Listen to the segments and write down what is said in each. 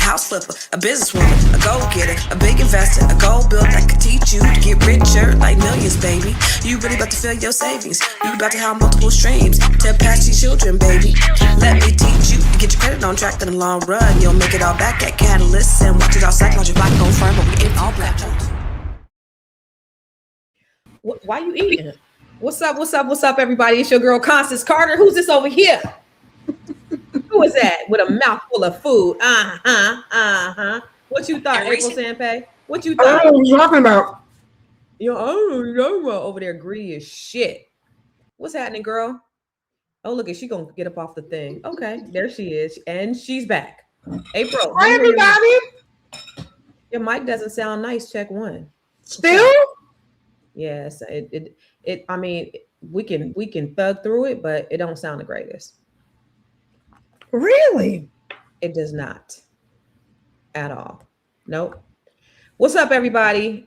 house flipper, a businesswoman, a go-getter, a big investor, a gold builder that could teach you to get richer like millions, baby. You really about to fill your savings. You about to have multiple streams to pass your children, baby. Let me teach you to get your credit on track in the long run. You'll make it all back at Catalyst and watch it all psychology black on firm, but we ain't all black. Why you eating? What's up, everybody? It's your girl, Constance Carter. Who's this over here? Who is that with a mouthful of food? What you thought, April Sanpei? What you thought? I don't know what you're talking about. Over there greedy as shit. What's happening, girl? Oh, look, she gonna get up off the thing. Okay, there she is, and she's back. April. Hi, everybody. Your mic doesn't sound nice. Check one. Still? Yes, it. I mean, we can thug through it, but it don't sound the greatest. Really? It does not at all. Nope. What's up, everybody?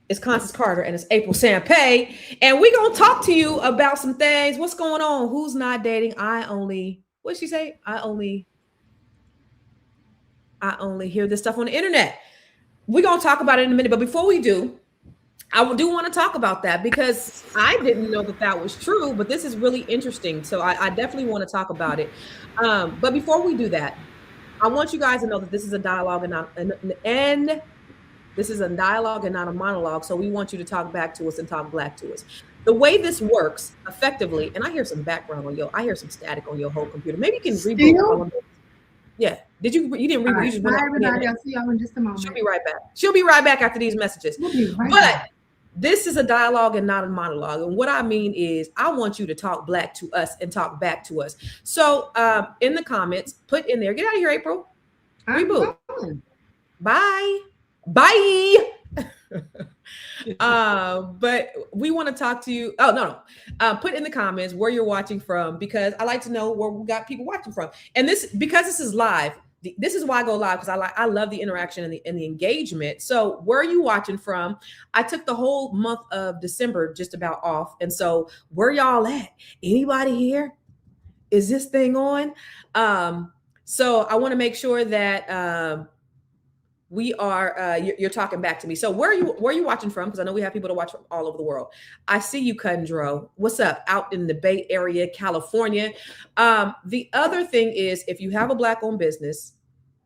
It's Constance Carter and it's April Sanpei, and we're gonna talk to you about some things. What's going on? Who's not dating? What'd she say? I only hear this stuff on the internet. We're gonna talk about it in a minute, but before we do, I do want to talk about that because I didn't know that was true, but this is really interesting. So I definitely want to talk about it. But before we do that, I want you guys to know that this is a dialogue and this is a dialogue and not a monologue. So we want you to talk back to us and talk black to us. The way this works effectively, and I hear some background on I hear some static on your whole computer. Maybe you can reboot all of it. Yeah. Did you didn't reboot? You just went everybody. I'll see y'all in just a moment. She'll be right back. She'll be right back after these messages. But this is a dialogue and not a monologue. And what I mean is I want you to talk black to us and talk back to us. So in the comments, put in there, get out of here, April. Reboot. Bye. But we want to talk to you. Oh, no. Put in the comments where you're watching from, because I like to know where we got people watching from. And because this is live, this is why I go live, because I love the interaction and the engagement. So where are you watching from? I took the whole month of December just about off. And so where y'all at? Anybody here? Is this thing on? So I want to make sure that we are you're talking back to me. So where are you watching from? Because I know we have people to watch from all over the world. I see you, Kundro. What's up? Out in the Bay Area, California. The other thing is, if you have a Black-owned business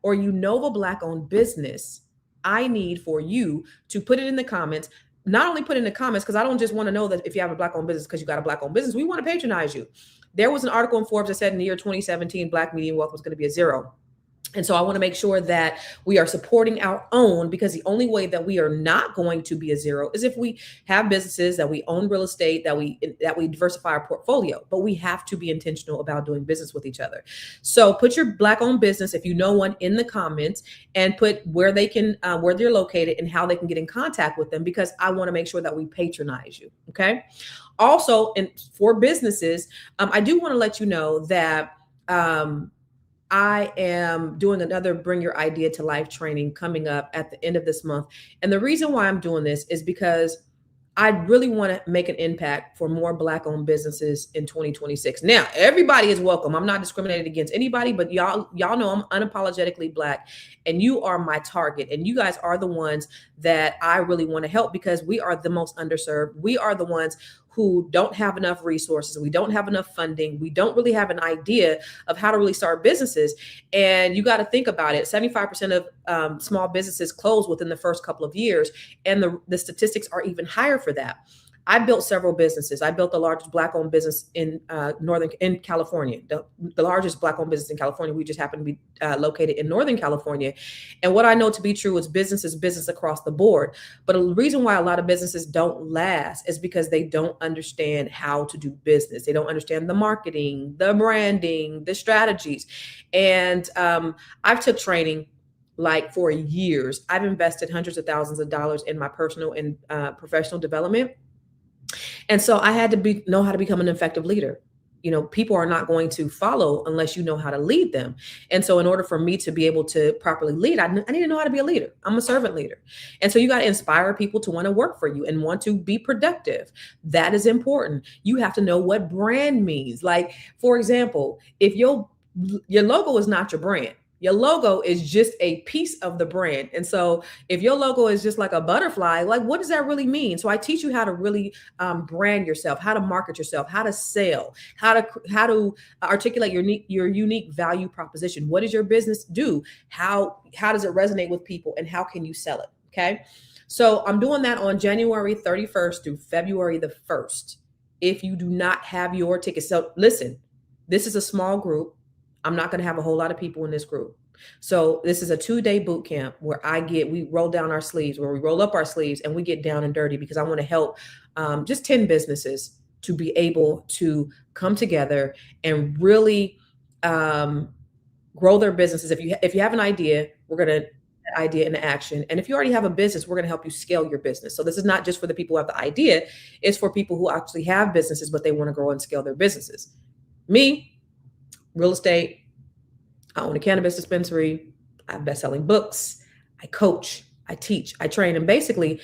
or you know of a Black-owned business, I need for you to put it in the comments. Not only put it in the comments, because I don't just want to know that if you have a Black-owned business because you got a Black-owned business. We want to patronize you. There was an article in Forbes that said in the year 2017, Black median wealth was going to be a 0. And so I want to make sure that we are supporting our own, because the only way that we are not going to be a 0 is if we have businesses, that we own real estate, that we diversify our portfolio. But we have to be intentional about doing business with each other. So put your Black-owned business, if you know one, in the comments, and put where where they're located and how they can get in contact with them, because I want to make sure that we patronize you. Okay. Also, and for businesses, I do want to let you know that I am doing another Bring Your Idea to Life training coming up at the end of this month. And the reason why I'm doing this is because I really want to make an impact for more Black-owned businesses in 2026. Now, everybody is welcome. I'm not discriminating against anybody, but y'all know I'm unapologetically Black, and you are my target. And you guys are the ones that I really want to help, because we are the most underserved. We are the ones who don't have enough resources. We don't have enough funding. We don't really have an idea of how to really start businesses. And you got to think about it. 75% of small businesses close within the first couple of years. And the statistics are even higher for that. I built several businesses. I built the largest Black-owned business in California, the largest Black-owned business in California. We just happen to be located in Northern California. And what I know to be true is business across the board. But the reason why a lot of businesses don't last is because they don't understand how to do business. They don't understand the marketing, the branding, the strategies. And I've took training like for years. I've invested hundreds of thousands of dollars in my personal and professional development. And so I had to know how to become an effective leader. You know, people are not going to follow unless you know how to lead them. And so in order for me to be able to properly lead, I need to know how to be a leader. I'm a servant leader. And so you got to inspire people to want to work for you and want to be productive. That is important. You have to know what brand means. Like, for example, if your logo is not your brand, Your logo is just a piece of the brand. And so if your logo is just like a butterfly, like what does that really mean? So I teach you how to really brand yourself, how to market yourself, how to sell, how to articulate your unique value proposition. What does your business do? How does it resonate with people, and how can you sell it? Okay. So I'm doing that on January 31st through February the 1st. If you do not have your ticket, so listen, this is a small group. I'm not going to have a whole lot of people in this group. So this is a 2-day boot camp where we roll down our sleeves, where we roll up our sleeves and we get down and dirty, because I want to help just 10 businesses to be able to come together and really grow their businesses. If you have an idea, we're going to idea into action. And if you already have a business, we're going to help you scale your business. So this is not just for the people who have the idea, it's for people who actually have businesses, but they want to grow and scale their businesses. Me, real estate, I own a cannabis dispensary, I have best-selling books, I coach, I teach, I train, and basically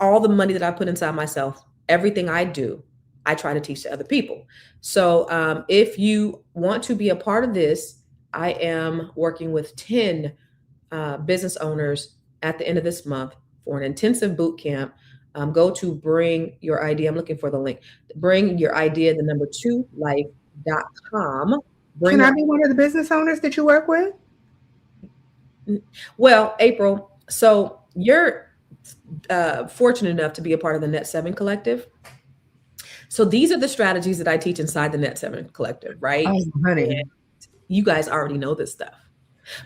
all the money that I put inside myself, everything I do, I try to teach to other people. So if you want to be a part of this, I am working with 10 business owners at the end of this month for an intensive boot camp. Go to Bring Your Idea. I'm looking for the link. Bring Your Idea, the number 2 life.com. Can I be one of the business owners that you work with? Well, April, so you're fortunate enough to be a part of the Net 7 Collective. So these are the strategies that I teach inside the Net 7 Collective, right? Oh, honey. And you guys already know this stuff.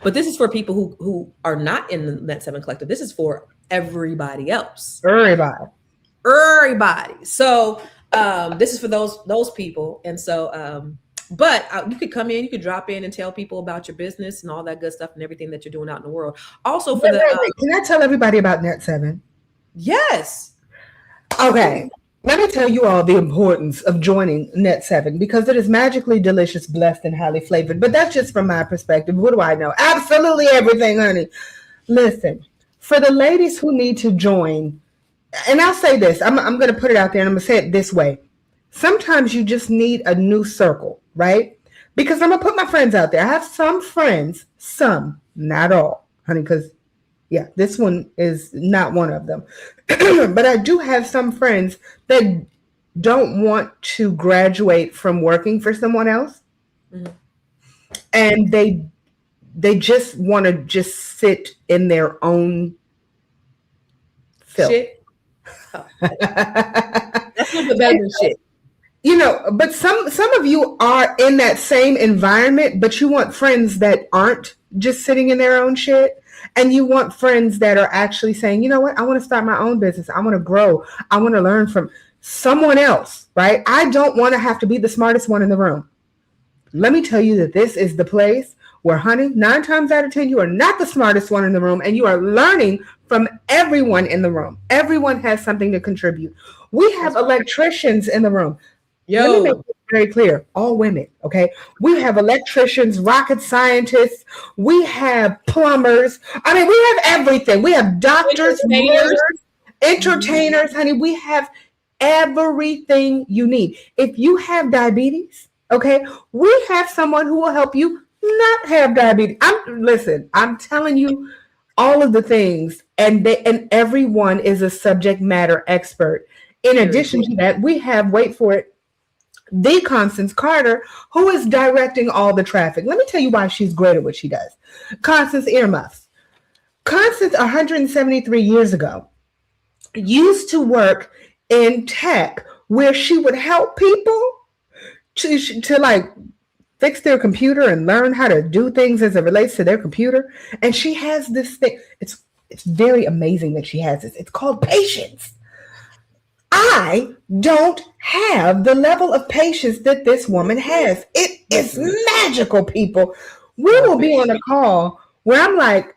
But this is for people who are not in the Net 7 Collective. This is for everybody else. Everybody. So this is for those people. And so, but you could come in, you could drop in and tell people about your business and all that good stuff and everything that you're doing out in the world. Also for can I tell everybody about Net 7? Yes. Okay. Let me tell you all the importance of joining Net 7, because it is magically delicious, blessed, and highly flavored. But that's just from my perspective. What do I know? Absolutely everything, honey. Listen, for the ladies who need to join, and I'll say this, I'm going to put it out there and I'm going to say it this way. Sometimes you just need a new circle, right? Because I'm going to put my friends out there. I have some friends, some, not all, honey, because yeah, this one is not one of them. But I do have some friends that don't want to graduate from working for someone else. Mm-hmm. And they just want to just sit in their own filth. Shit. Oh. That's a little bit better than shit. You know, but some of you are in that same environment, but you want friends that aren't just sitting in their own shit. And you want friends that are actually saying, you know what, I want to start my own business. I want to grow. I want to learn from someone else, right? I don't want to have to be the smartest one in the room. Let me tell you that this is the place where, honey, 9 times out of 10, you are not the smartest one in the room, and you are learning from everyone in the room. Everyone has something to contribute. We have electricians in the room. Let me make it very clear. All women, okay? We have electricians, rocket scientists. We have plumbers. I mean, we have everything. We have doctors, entertainers, honey. We have everything you need. If you have diabetes, okay, we have someone who will help you not have diabetes. I'm telling you all of the things, and everyone is a subject matter expert. In addition to that, we have, wait for it, the Constance Carter, who is directing all the traffic. Let me tell you why she's great at what she does. Constance earmuffs. Constance, 173 years ago, used to work in tech, where she would help people to like fix their computer and learn how to do things as it relates to their computer. And she has this thing. It's very amazing that she has this. It's called patience. I don't have the level of patience that this woman has. It is magical, people. We will be on a call where I'm like,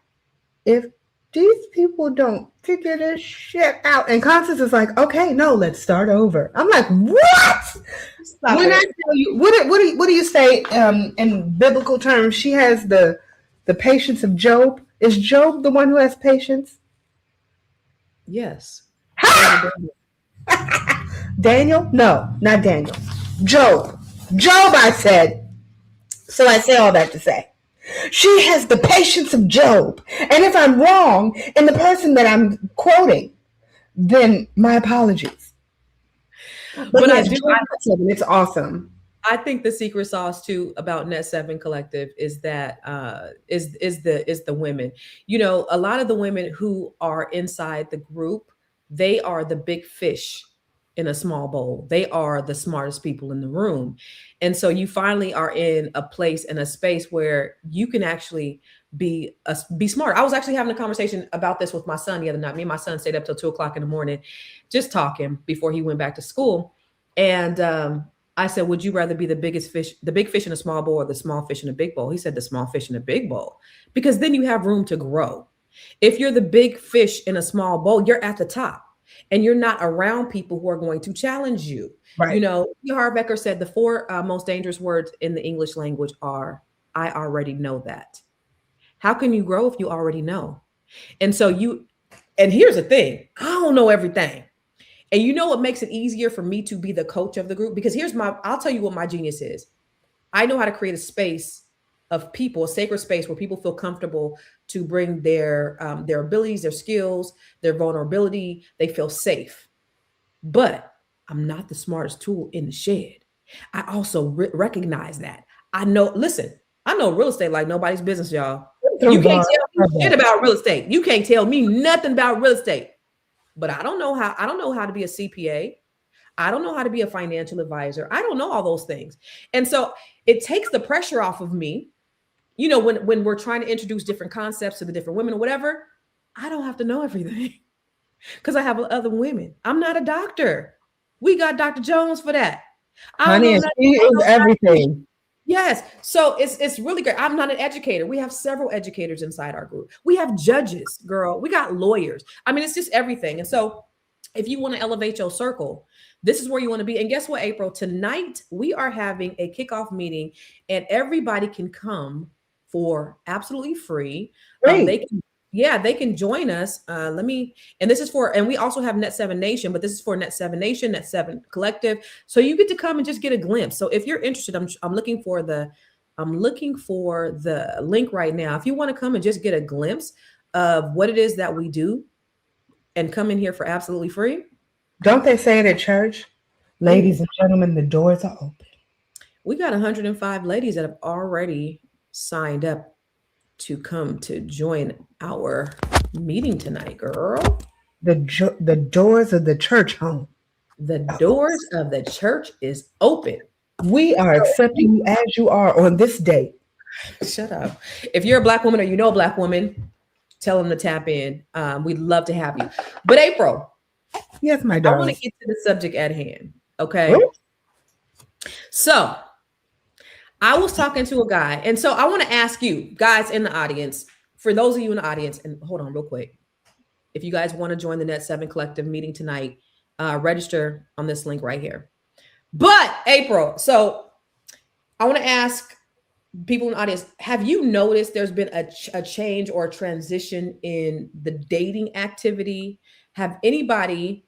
if these people don't figure this shit out, and Constance is like, okay, no, let's start over. I'm like, what? When I tell you, what do you say in biblical terms? She has the patience of Job. Is Job the one who has patience? Yes. Daniel? No, not Daniel. Job, I said. So I say all that to say, She has the patience of Job. And if I'm wrong in the person that I'm quoting, then my apologies. But But I yes, do. join Net 7. It's awesome. I think the secret sauce too about Net Seven Collective is that is the women. You know, a lot of the women who are inside the group, they are the big fish in a small bowl. They are the smartest people in the room, and so you finally are in a place in a space where you can actually be smart. I was actually having a conversation about this with my son the other night. Me and my son stayed up till 2 o'clock in the morning, just talking before he went back to school, and I said, would you rather be the biggest fish, the big fish in a small bowl, or the small fish in a big bowl? He said, the small fish in a big bowl, because then you have room to grow. If you're the big fish in a small bowl, you're at the top and you're not around people who are going to challenge you. You Right. know, Harbecker said the four most dangerous words in the English language are, I already know that. How can you grow if you already know? And so and here's the thing, I don't know everything. And you know what makes it easier for me to be the coach of the group? Because I'll tell you what my genius is. I know how to create a space of people, a sacred space where people feel comfortable to bring their abilities, their skills, their vulnerability. They feel safe. But I'm not the smartest tool in the shed. I also recognize that. Listen, I know real estate like nobody's business, y'all. You can't tell me shit about real estate. You can't tell me nothing about real estate. But I don't know how to be a CPA. I don't know how to be a financial advisor. I don't know all those things. And so it takes the pressure off of me. You know, when we're trying to introduce different concepts to the different women or whatever, I don't have to know everything because I have other women. I'm not a doctor. We got Dr. Jones for that. Honey, she is everything. Yes. So it's really great. I'm not an educator. We have several educators inside our group. We have judges, girl. We got lawyers. I mean, it's just everything. And so if you want to elevate your circle, this is where you want to be. And guess what, April? Tonight we are having a kickoff meeting and everybody can come for absolutely free. They can join us. And we also have Net 7 Nation, but this is for Net 7 Nation, Net 7 Collective. So you get to come and just get a glimpse. So if you're interested, I'm looking for the link right now. If you want to come and just get a glimpse of what it is that we do and come in here for absolutely free. Don't they say it at church? Ladies and gentlemen, the doors are open. We got 105 ladies that have already signed up to come to join our meeting tonight, girl. The doors of the church home. The doors of the church is open. We are accepting you as you are on this date. Shut up. If you're a Black woman or you know a Black woman, tell them to tap in. We'd love to have you. But April. Yes, my I darling. want to get to the subject at hand. Okay. Ooh. So I was talking to a guy. And so I want to ask you guys in the audience, for those of you in the audience, and hold on real quick. If you guys want to join the Net 7 Collective meeting tonight, register on this link right here. But April, so I want to ask people in the audience, have you noticed there's been a change or a transition in the dating activity? Has anybody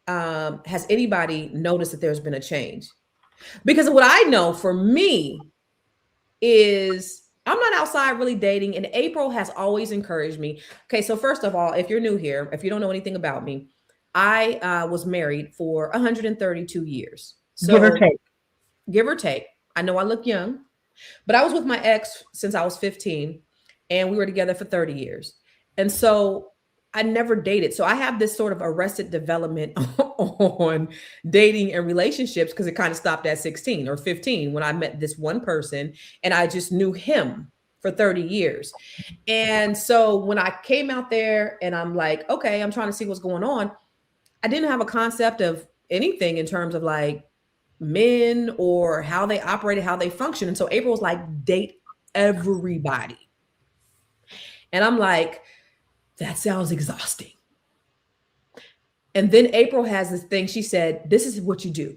noticed that there's been a change? Because what I know for me is I'm not outside really dating, and April has always encouraged me. Okay, so first of all, if you're new here, if you don't know anything about me, I was married for 132 years. So give or take. I know I look young, but I was with my ex since I was 15, and we were together for 30 years. And so I never dated. So I have this sort of arrested development on dating and relationships because it kind of stopped at 16 or 15 when I met this one person and I just knew him for 30 years. And so when I came out there and I'm like, okay, I'm trying to see what's going on, I didn't have a concept of anything in terms of like men or how they operated, how they function. And so April was like, date everybody. And I'm like, that sounds exhausting. And then April has this thing. She said, this is what you do.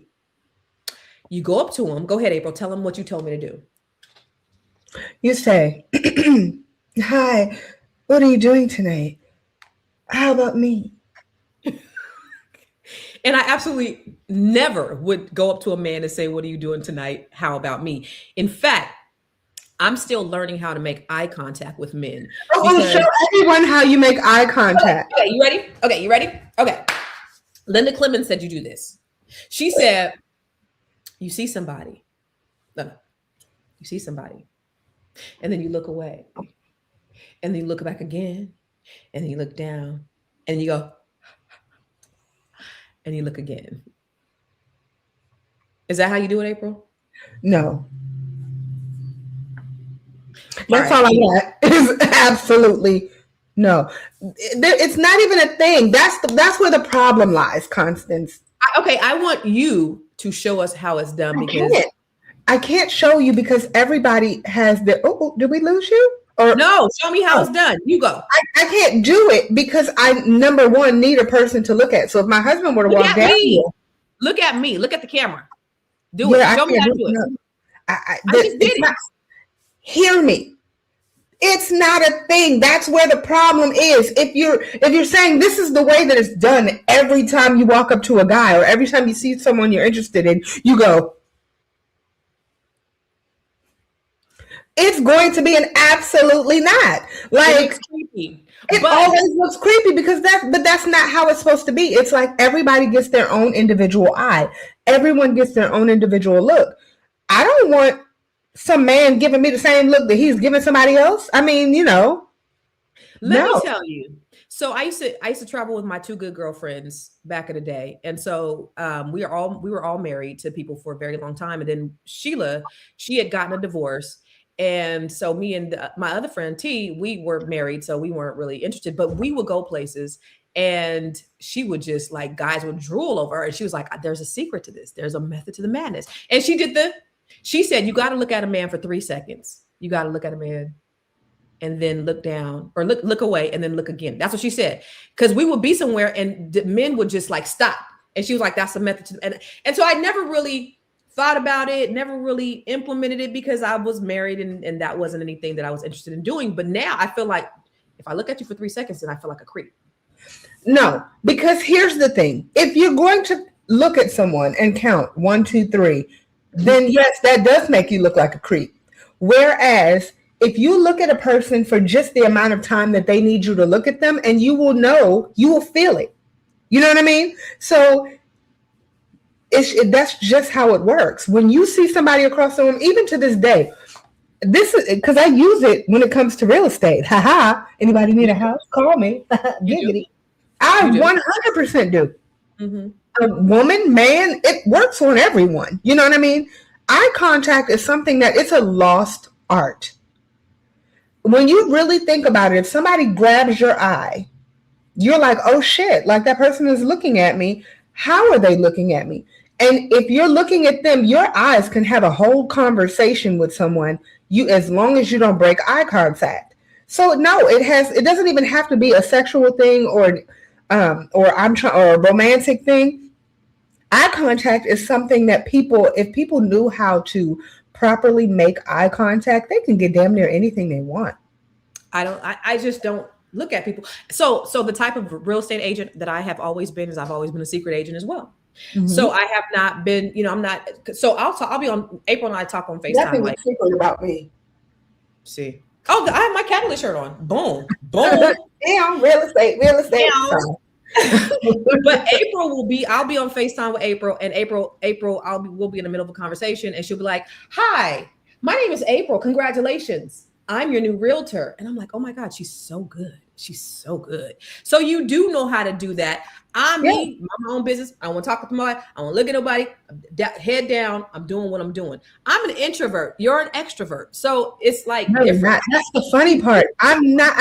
You go up to them. Go ahead, April. Tell them what you told me to do. You say, hi, what are you doing tonight? How about me? And I absolutely never would go up to a man and say, what are you doing tonight? How about me? In fact, I'm still learning how to make eye contact with men. Oh, show everyone how you make eye contact. Okay, you ready? Okay, you ready? Okay. Linda Clemens said you do this. She said, you see somebody. No. You see somebody. And then you look away. And then you look back again. And then you look down. And you go, and you look again. Is that how you do it, April? No. That's all I got. Is absolutely no. It's not even a thing. That's where the problem lies, Constance. Okay, I want you to show us how it's done because I can't show you because everybody has their. Oh, did we lose you? Or no, show me how it's done. You go. I can't do it because I, number one, need a person to look at. So if my husband were to walk down here, look at me. Look at the camera. Do it. Show me how to do it. No. I just did it. Hear me. It's not a thing. That's where the problem is. If you're saying this is the way that it's done every time you walk up to a guy or every time you see someone you're interested in, you go. It's going to be an absolutely not. Like creepy. It always looks creepy because that's not how it's supposed to be. It's like everybody gets their own individual eye. Everyone gets their own individual look. I don't want some man giving me the same look that he's giving somebody else. I mean, Let me tell you. So I used to travel with my two good girlfriends back in the day, and so we were all married to people for a very long time. And then Sheila, she had gotten a divorce. And so me and my other friend T, we were married, so we weren't really interested, but we would go places and she would just like, guys would drool over her. And she was like, there's a secret to this. There's a method to the madness. And she said, you got to look at a man for 3 seconds. You got to look at a man and then look down or look away and then look again. That's what she said. Cause we would be somewhere and the men would just like stop. And she was like, that's a method. And so I never really thought about it, never really implemented it because I was married and that wasn't anything that I was interested in doing. But now I feel like if I look at you for 3 seconds, then I feel like a creep. No, because here's the thing. If you're going to look at someone and count 1, 2, 3, then yes, that does make you look like a creep. Whereas if you look at a person for just the amount of time that they need you to look at them, and you will feel it. You know what I mean? So that's just how it works. When you see somebody across the room, even to this day, this is because I use it when it comes to real estate. Haha. Anybody need a house? Call me. Giggity. I 100% do. Mm-hmm. A woman, man, it works on everyone. You know what I mean? Eye contact is something that it's a lost art. When you really think about it, if somebody grabs your eye, you're like, oh shit, like that person is looking at me. How are they looking at me? And if you're looking at them, your eyes can have a whole conversation with someone, as long as you don't break eye contact. So no, it doesn't even have to be a sexual thing or a romantic thing. Eye contact is something that if people knew how to properly make eye contact, they can get damn near anything they want. I just don't look at people. So the type of real estate agent that I have always been is I've always been a secret agent as well. Mm-hmm. So I have not been, I'm not. So I'll be on. April and I talk on FaceTime. Nothing like secret about me. See, I have my Catalyst shirt on. Boom, boom. Damn, real estate. But I'll be on FaceTime with April, and April, we'll be in the middle of a conversation, and she'll be like, "Hi, my name is April. Congratulations, I'm your new realtor." And I'm like, "Oh my God, she's so good. She's so good." So you do know how to do that. I'm me, my own business. I don't want to talk with nobody. I don't want to look at nobody. Head down. I'm doing what I'm doing. I'm an introvert. You're an extrovert. So it's like different. That's the funny part. I'm not.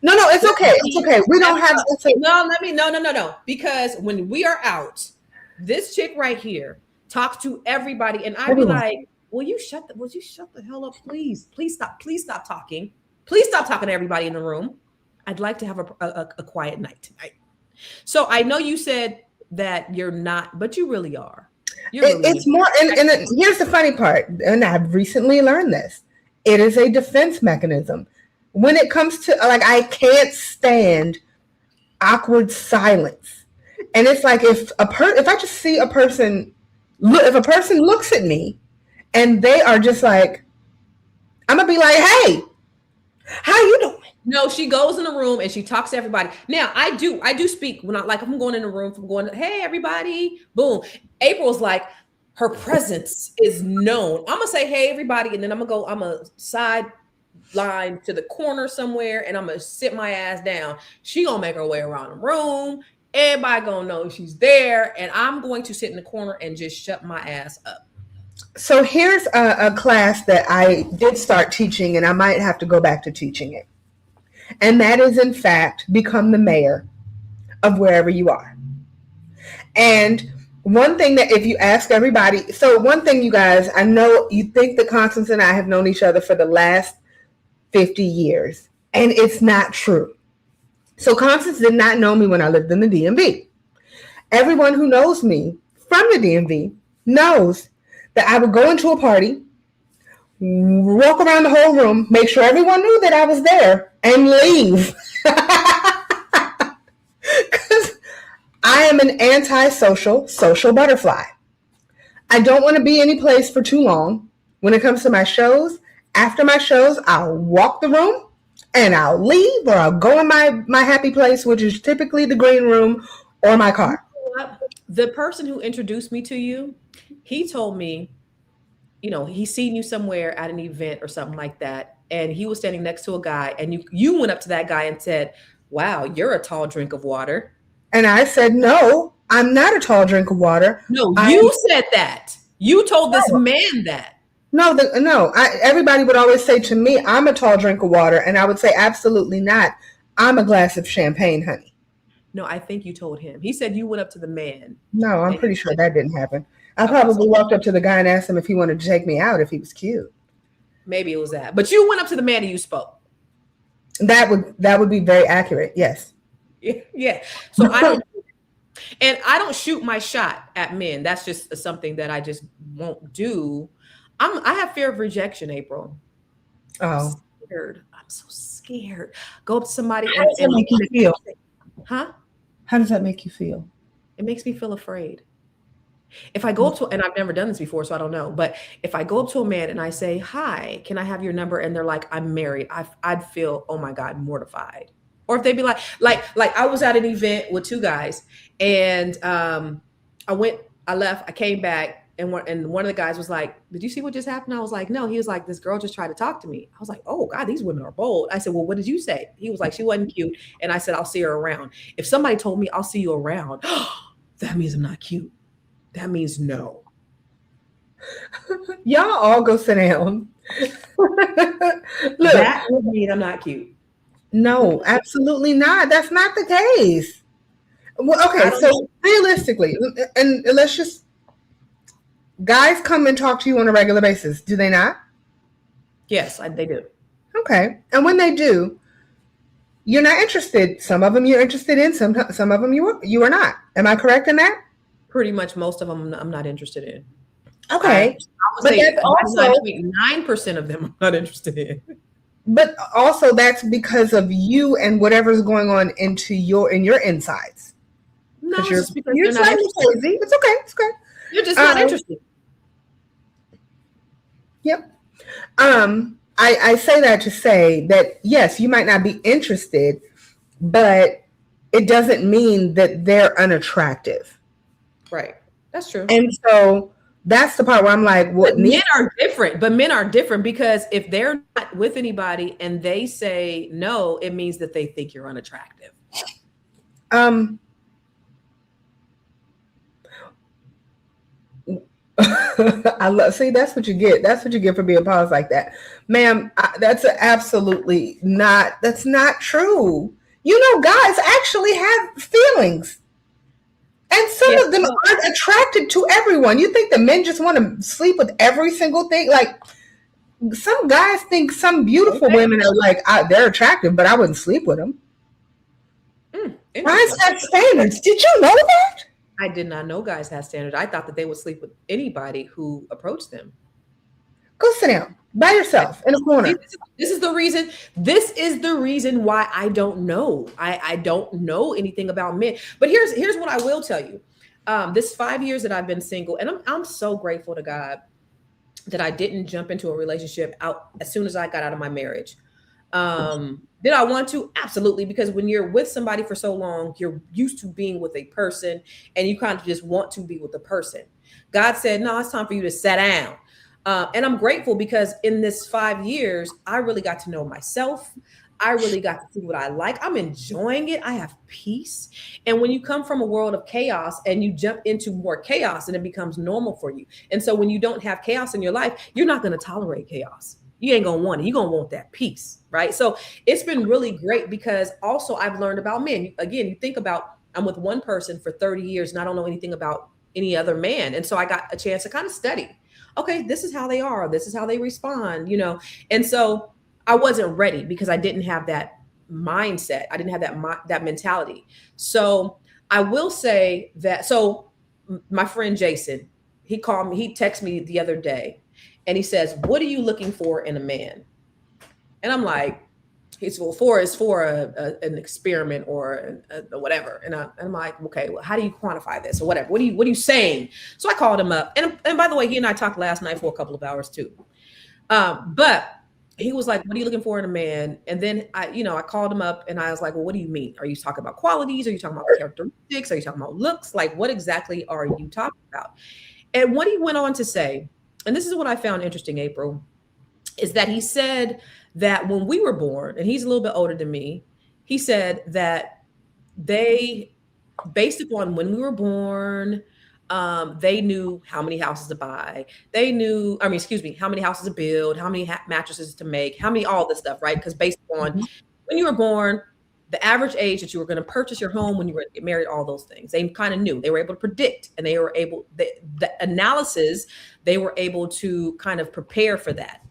No. It's okay. It's okay. We don't have. No. Because when we are out, this chick right here talks to everybody, and I'd be like, "Will you shut the hell up, please? Please stop talking. Please stop talking to everybody in the room. I'd like to have a quiet night tonight." So I know you said that you're not, but you really are. It's more, and here's the funny part, and I've recently learned this. It is a defense mechanism. When it comes to, like, I can't stand awkward silence. And it's like if I just see a person, if a person looks at me and they are just like, I'm gonna be like, hey, how you doing? No, she goes in the room and she talks to everybody. Now, I do speak when I like if I'm going in the room, if I'm going, hey everybody, boom. April's like, her presence is known. I'm gonna say, hey everybody, and then I'm a sideline to the corner somewhere, and I'm gonna sit my ass down. She gonna make her way around the room. Everybody gonna know she's there, and I'm going to sit in the corner and just shut my ass up. So here's a class that I did start teaching, and I might have to go back to teaching it. And that is, in fact, become the mayor of wherever you are. And one thing that if you ask everybody, so one thing, you guys, I know you think that Constance and I have known each other for the last 50 years, and it's not true. So Constance did not know me when I lived in the DMV. Everyone who knows me from the DMV knows that I would go into a party, walk around the whole room, make sure everyone knew that I was there, and leave. Because I am an antisocial social butterfly. I don't want to be any place for too long. When it comes to my shows, after my shows, I'll walk the room and I'll leave, or I'll go in my happy place, which is typically the green room or my car. The person who introduced me to you, he told me, he seen you somewhere at an event or something like that, and he was standing next to a guy, and you went up to that guy and said, wow, you're a tall drink of water. And I said, no, I'm not a tall drink of water. No, you said that. You told this man that. No, everybody would always say to me, I'm a tall drink of water. And I would say, absolutely not. I'm a glass of champagne, honey. No, I think you told him. He said you went up to the man. No, I'm pretty sure that didn't happen. I probably walked up to the guy and asked him if he wanted to take me out, if he was cute. Maybe it was that. But you went up to the man and you spoke. That would be very accurate, yes. Yeah. So I don't shoot my shot at men. That's just something that I just won't do. I have fear of rejection, April. Oh. I'm so scared. Go up to somebody How does that make you feel? Huh? How does that make you feel? It makes me feel afraid. If I go up to, and I've never done this before, so I don't know, but if I go up to a man and I say, hi, can I have your number? And they're like, I'm married. I'd feel, oh my God, mortified. Or if they'd be like I was at an event with two guys, and I left, I came back, and one of the guys was like, did you see what just happened? I was like, no. He was like, this girl just tried to talk to me. I was like, oh God, these women are bold. I said, well, what did you say? He was like, she wasn't cute. And I said, I'll see her around. If somebody told me I'll see you around, that means I'm not cute. That means no. Y'all all go sit down. Look, that would mean I'm not cute. No, absolutely not. That's not the case. Well, okay, so realistically, and let's just, guys come and talk to you on a regular basis, do they not? Yes, they do. Okay, and when they do, you're not interested. Some of them you're interested in, some of them you are not. Am I correct in that? Pretty much most of them I'm not interested in. Okay. I would say 9% of them I'm not interested in. But also that's because of you and whatever's going on in your insides. No, it's you're just because you're not interested. Crazy. It's okay. It's okay. You're just not interested. Yep. I say that to say that, yes, you might not be interested, but it doesn't mean that they're unattractive. Right. That's true. And so that's the part where I'm like, what? Men are different, but men are different because if they're not with anybody and they say no, it means that they think you're unattractive. See, that's what you get. That's what you get for being paused like that. Ma'am, that's absolutely not, that's not true. Guys actually have feelings. And some of them aren't attracted to everyone. You think the men just want to sleep with every single thing? Like, some guys think some beautiful women are like, they're attractive, but I wouldn't sleep with them. Guys have standards. Did you know that? I did not know guys had standards. I thought that they would sleep with anybody who approached them. Go sit down by yourself in a corner. This is the reason. This is the reason why I don't know. I don't know anything about men. But here's what I will tell you. This 5 years that I've been single, and I'm so grateful to God that I didn't jump into a relationship out as soon as I got out of my marriage. Did I want to? Absolutely, because when you're with somebody for so long, you're used to being with a person and you kind of just want to be with the person. God said, no, it's time for you to sit down. And I'm grateful because in this 5 years, I really got to know myself. I really got to see what I like. I'm enjoying it. I have peace. And when you come from a world of chaos and you jump into more chaos, and it becomes normal for you. And so when you don't have chaos in your life, you're not going to tolerate chaos. You ain't going to want it. You're going to want that peace, right? So it's been really great because also I've learned about men. Again, you think about, I'm with one person for 30 years and I don't know anything about any other man. And so I got a chance to kind of study. Okay, this is how they are. This is how they respond, And so I wasn't ready because I didn't have that mindset. I didn't have that mentality. So I will say that. So my friend Jason, he called me. He texted me the other day, and he says, "What are you looking for in a man?" And I'm like, "It's for an experiment or whatever." And I'm like, "Okay, well, how do you quantify this or whatever? What are you saying?" So I called him up, and by the way, he and I talked last night for a couple of hours too. But he was like, "What are you looking for in a man?" And then I called him up and I was like, "Well, what do you mean? Are you talking about qualities? Are you talking about characteristics? Are you talking about looks? Like, what exactly are you talking about?" And what he went on to say, and this is what I found interesting, April, is that he said that when we were born, and he's a little bit older than me, he said that they, based upon when we were born, they knew how many houses to buy. They knew, how many houses to build, how many mattresses to make, how many, all this stuff, right? Because based on when you were born, the average age that you were going to purchase your home, when you were going to get married, all those things, they kind of knew. They were able to predict, and they were able, the analysis, they were able to kind of prepare for that.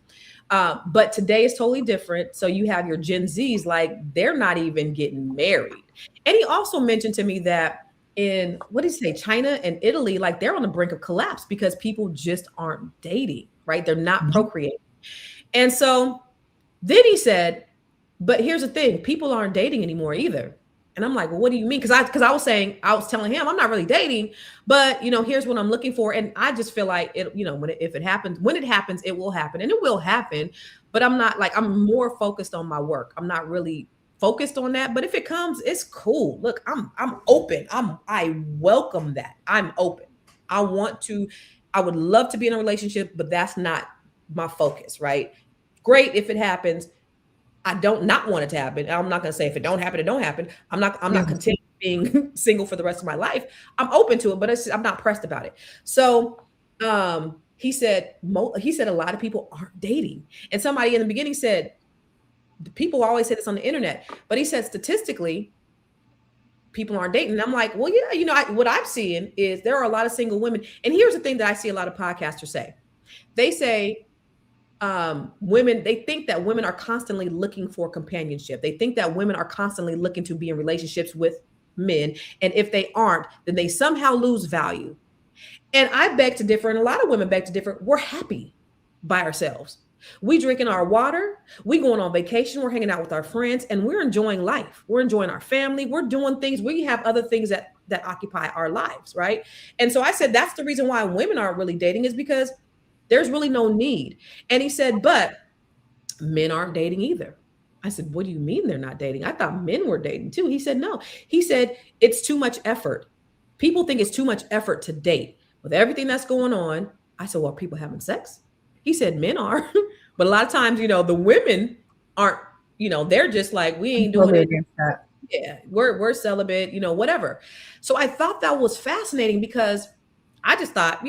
But today is totally different. So you have your Gen Zs, like they're not even getting married. And he also mentioned to me that in, what did he say, China and Italy, like they're on the brink of collapse because people just aren't dating, right? They're not procreating. And so then he said, but here's the thing, people aren't dating anymore either. And I'm like, well, what do you mean? Because I was telling him I'm not really dating, but here's what I'm looking for. And I just feel like it, if it happens, it will happen, and it will happen. But I'm not like, I'm more focused on my work. I'm not really focused on that. But if it comes, it's cool. Look, I'm open. I welcome that. I'm open. I would love to be in a relationship, but that's not my focus, right? Great if it happens. I don't not want it to happen. I'm not going to say if it don't happen, it don't happen. I'm not content being single for the rest of my life. I'm open to it, but I'm not pressed about it. So he said a lot of people aren't dating. And somebody in the beginning said, people always say this on the internet, but he said statistically, people aren't dating. And I'm like, well, yeah, what I'm seeing is there are a lot of single women. And here's the thing that I see a lot of podcasters say. They say, women, they think that women are constantly looking for companionship. They think that women are constantly looking to be in relationships with men. And if they aren't, then they somehow lose value. And I beg to differ, and a lot of women beg to differ. We're happy by ourselves. We drinking our water, we going on vacation, we're hanging out with our friends, and we're enjoying life. We're enjoying our family. We're doing things. We have other things that occupy our lives, right? And so I said, that's the reason why women aren't really dating, is because there's really no need. And he said, but men aren't dating either. I said, what do you mean they're not dating? I thought men were dating too. He said, no. He said, it's too much effort. People think it's too much effort to date. With everything that's going on, I said, well, are people having sex? He said, men are. But a lot of times, the women aren't, they're just like, we ain't doing it. Yeah, we're celibate, whatever. So I thought that was fascinating because I just thought,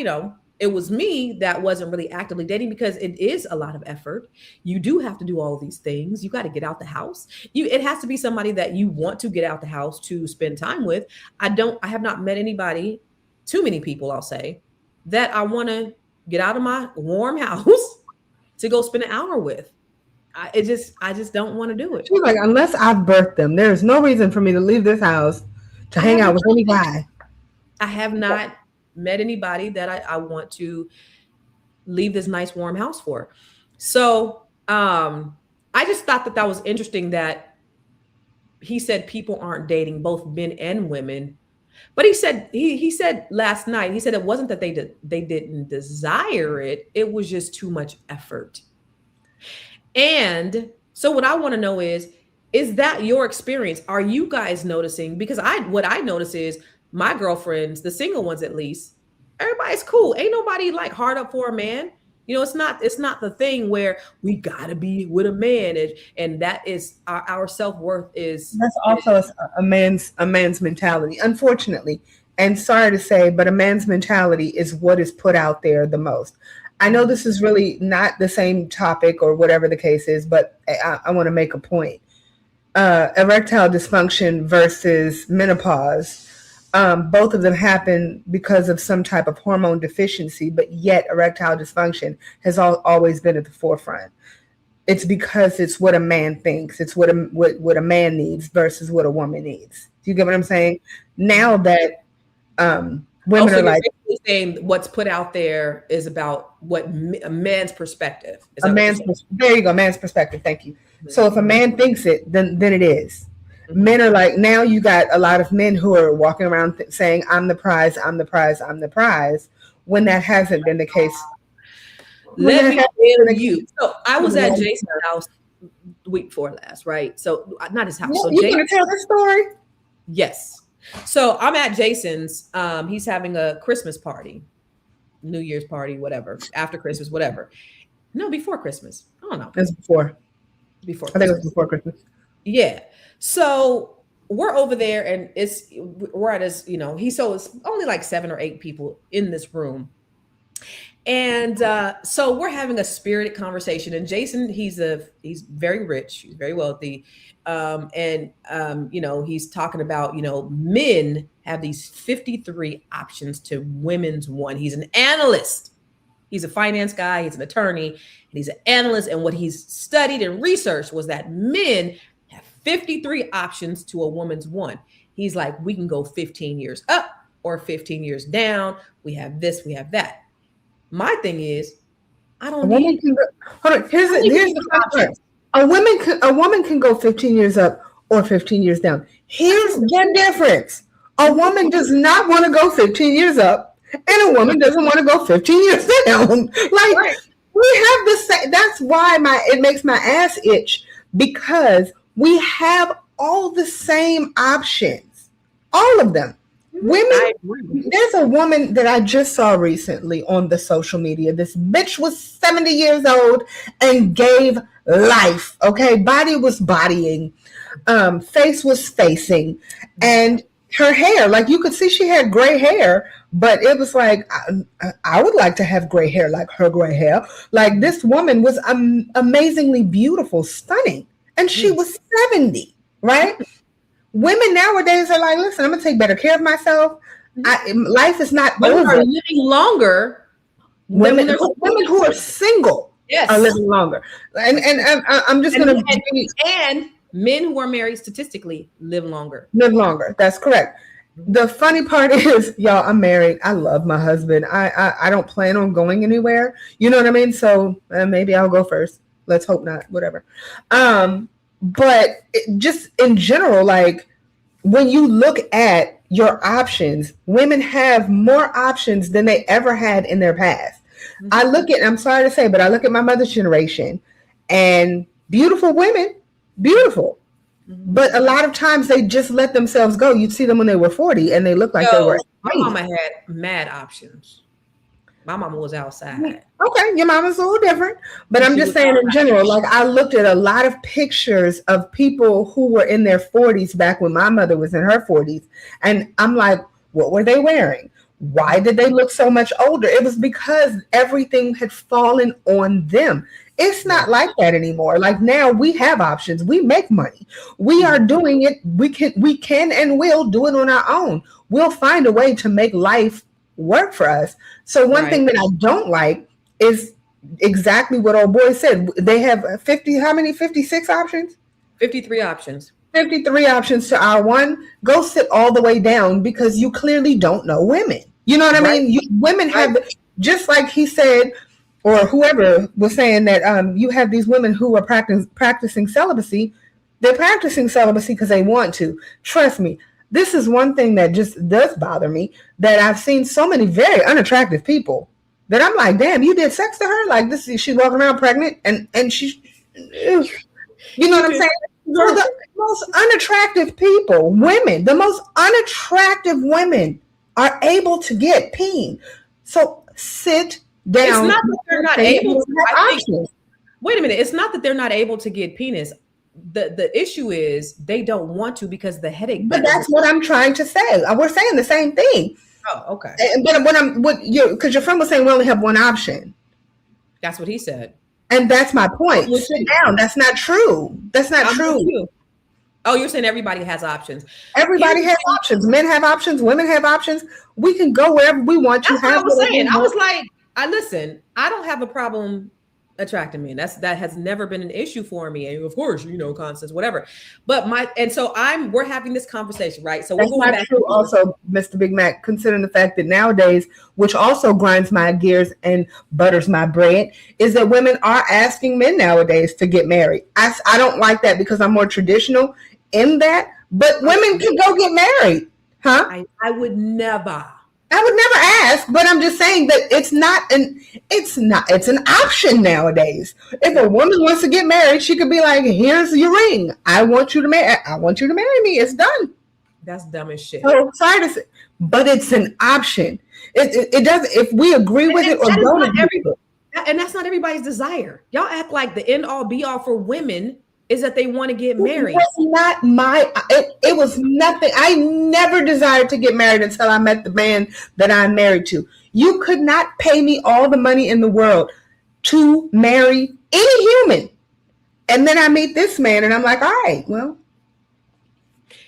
it was me that wasn't really actively dating, because it is a lot of effort. You do have to do all of these things. You got to get out the house. It has to be somebody that you want to get out the house to spend time with. I have not met anybody, too many people, I'll say, that I want to get out of my warm house to go spend an hour with. I just don't want to do it. She's like, unless I've birthed them, there's no reason for me to leave this house to hang out with any guy. I have not met anybody that I want to leave this nice warm house for. So I just thought that was interesting that he said people aren't dating, both men and women. But he said last night, he said it wasn't that they didn't desire it, it was just too much effort. And so what I want to know is that your experience? Are you guys noticing? Because what I notice is my girlfriends, the single ones at least, everybody's cool. Ain't nobody like hard up for a man. You know, it's not the thing where we gotta be with a man, and that is our self-worth That's also a man's mentality, unfortunately. And sorry to say, but a man's mentality is what is put out there the most. I know this is really not the same topic or whatever the case is, but I want to make a point. Erectile dysfunction versus menopause. Both of them happen because of some type of hormone deficiency, but yet erectile dysfunction has always been at the forefront. It's because it's what a man thinks. It's what a man needs versus what a woman needs. Do you get what I'm saying? Now that women are like saying what's put out there is about what a man's perspective. There you go, man's perspective. Thank you. So if a man thinks it, then it is. Men are like, now you got a lot of men who are walking around saying, I'm the prize, I'm the prize, I'm the prize, when that hasn't been the case. Let me tell you. So I was at Jason's house the week before last, right? So not his house. So you want to tell this story? Yes. So I'm at Jason's. He's having a Christmas party, New Year's party, whatever, after Christmas, whatever. No, before Christmas. I don't know. It was before. Before. I think it was before Christmas. Yeah. So we're over there, and we're at his, so it's only like 7 or 8 people in this room. And so we're having a spirited conversation. And Jason, he's very rich, he's very wealthy. He's talking about, men have these 53 options to women's one. He's an analyst. He's a finance guy. He's an attorney, and he's an analyst. And what he's studied and researched was that men have 53 options to a woman's one. He's like, we can go 15 years up or 15 years down. We have this, we have that. My thing is, I don't need. Hold on. Here's the part. A woman can go 15 years up or 15 years down. Here's the difference. A woman does not want to go 15 years up, and a woman doesn't want to go 15 years down. Like, right. We have the same. That's why it makes my ass itch, because we have all the same options, all of them. Women, there's a woman that I just saw recently on the social media. This bitch was 70 years old and gave life. Okay, body was bodying, face was facing, and her hair, like you could see she had gray hair, but it was like, I would like to have gray hair like her gray hair. Like, this woman was amazingly beautiful, stunning, and she was 70, right? Women nowadays are like, listen, I'm gonna take better care of myself. Life is not women over. Are living longer. Women who are single are living longer. And I'm just gonna and men who are married statistically live longer. Live longer. That's correct. The funny part is, y'all, I'm married. I love my husband. I don't plan on going anywhere. You know what I mean? So maybe I'll go first. Let's hope not. Whatever. But just in general, like, when you look at your options, women have more options than they ever had in their past. Mm-hmm. I'm sorry to say, but I look at my mother's generation, and beautiful women, beautiful. Mm-hmm. But a lot of times they just let themselves go. You'd see them when they were 40 and they looked like they were. My mama had mad options. My mama was outside. Okay, your mama's a little different. But I'm just saying in general, like, I looked at a lot of pictures of people who were in their 40s back when my mother was in her 40s. And I'm like, what were they wearing? Why did they look so much older? It was because everything had fallen on them. It's not like that anymore. Like, now we have options. We make money. We are doing it. We can and will do it on our own. We'll find a way to make life work for us. So one thing that I don't like is exactly what old boy said. They have 56 options? 53 options. 53 options to our one. Go sit all the way down, because you clearly don't know women. You know what I mean? Women have, just like he said, or whoever was saying that you have these women who are practicing celibacy. They're practicing celibacy because they want to. Trust me. This is one thing that just does bother me, that I've seen so many very unattractive people that I'm like, damn, you did sex to her? Like this, she's walking around pregnant and she, you know what I'm saying? So the most unattractive people, women, the most unattractive women are able to get peen. So sit down. It's not that they're not able to. Options. Wait a minute. It's not that they're not able to get penis. The issue is they don't want to because the headache. But that's what I'm trying to say. We're saying the same thing. Oh, okay. But because your friend was saying we only have one option. That's what he said. And that's my point. Sit down. That's not true. That's not true. Oh, you're saying everybody has options. Everybody has options. Men have options. Women have options. We can go wherever we want to. That's what I was saying. I was like, I don't have a problem attracting men. That has never been an issue for me. And of course, Constance, whatever. But we're having this conversation, right? So that's not true also, Mr. Big Mac, considering the fact that nowadays, which also grinds my gears and butters my bread, is that women are asking men nowadays to get married. I don't like that because I'm more traditional in that, but women can go get married. Huh? I would never ask, but I'm just saying that it's an option nowadays. If a woman wants to get married, she could be like, here's your ring. I want you to marry me. It's done. That's dumb as shit. So sorry to say, but it's an option. It does, if we agree with it or don't agree with it. And that's not everybody's desire. Y'all act like the end all be all for women is that they want to get married. It was nothing. I never desired to get married until I met the man that I'm married to. You could not pay me all the money in the world to marry any human. And then I meet this man and I'm like, all right, well.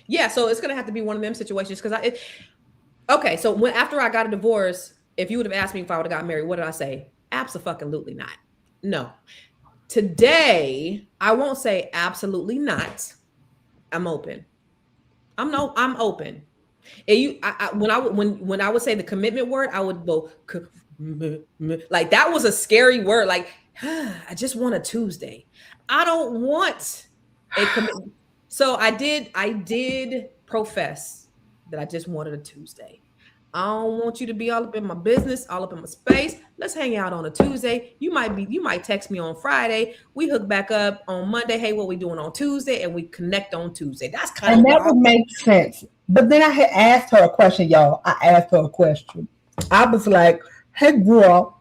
Yeah, so it's going to have to be one of them situations. Okay, so after I got a divorce, if you would have asked me if I would have got married, what did I say? Absolutely not. No. Today, I won't say absolutely not. I'm open. I'm open. And when I would say the commitment word, I would go like that was a scary word. Like I just want a Tuesday. I don't want a commitment. So I did profess that I just wanted a Tuesday. I don't want you to be all up in my business, all up in my space. Let's hang out on a Tuesday. You might text me on Friday. We hook back up on Monday. Hey, what we doing on Tuesday? And we connect on Tuesday. That's kind of. And that would make sense. But then I had asked her a question, y'all. I was like, hey, girl,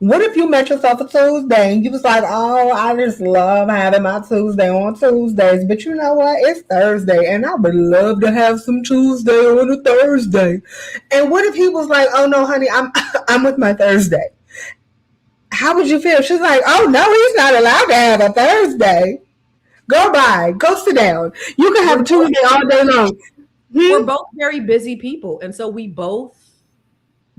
what if you met yourself a Tuesday and you was like, oh, I just love having my Tuesday on Tuesdays, but you know what? It's Thursday and I would love to have some Tuesday on a Thursday. And what if he was like, oh no, honey, I'm with my Thursday. How would you feel? She's like, oh no, he's not allowed to have a Thursday. Go sit down. You can have a Tuesday all day long. We're both very busy people. And so we both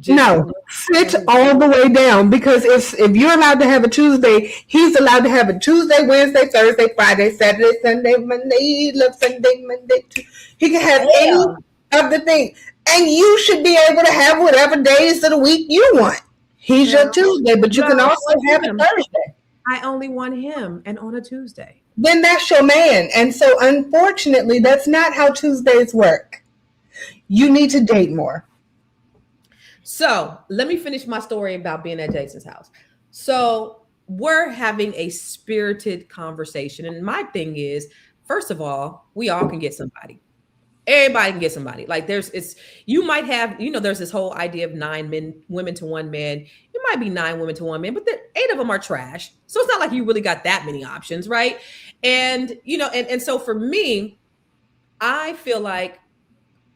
sit all the way down, because if you're allowed to have a Tuesday, he's allowed to have a Tuesday, Wednesday, Thursday, Friday, Saturday, Sunday, Monday, Sunday, Monday. He can have any of the things, and you should be able to have whatever days of the week you want. He's your Tuesday, but you can also have a Thursday. I only want him, and on a Tuesday. Then that's your man, and so unfortunately, that's not how Tuesdays work. You need to date more. So let me finish my story about being at Jason's house. So we're having a spirited conversation. And my thing is, first of all, we all can get somebody. Everybody can get somebody. Like you might have, there's this whole idea of 9 women to 1 man. It might be 9 women to 1 man, but 8 of them are trash. So it's not like you really got that many options, right? And, and so for me, I feel like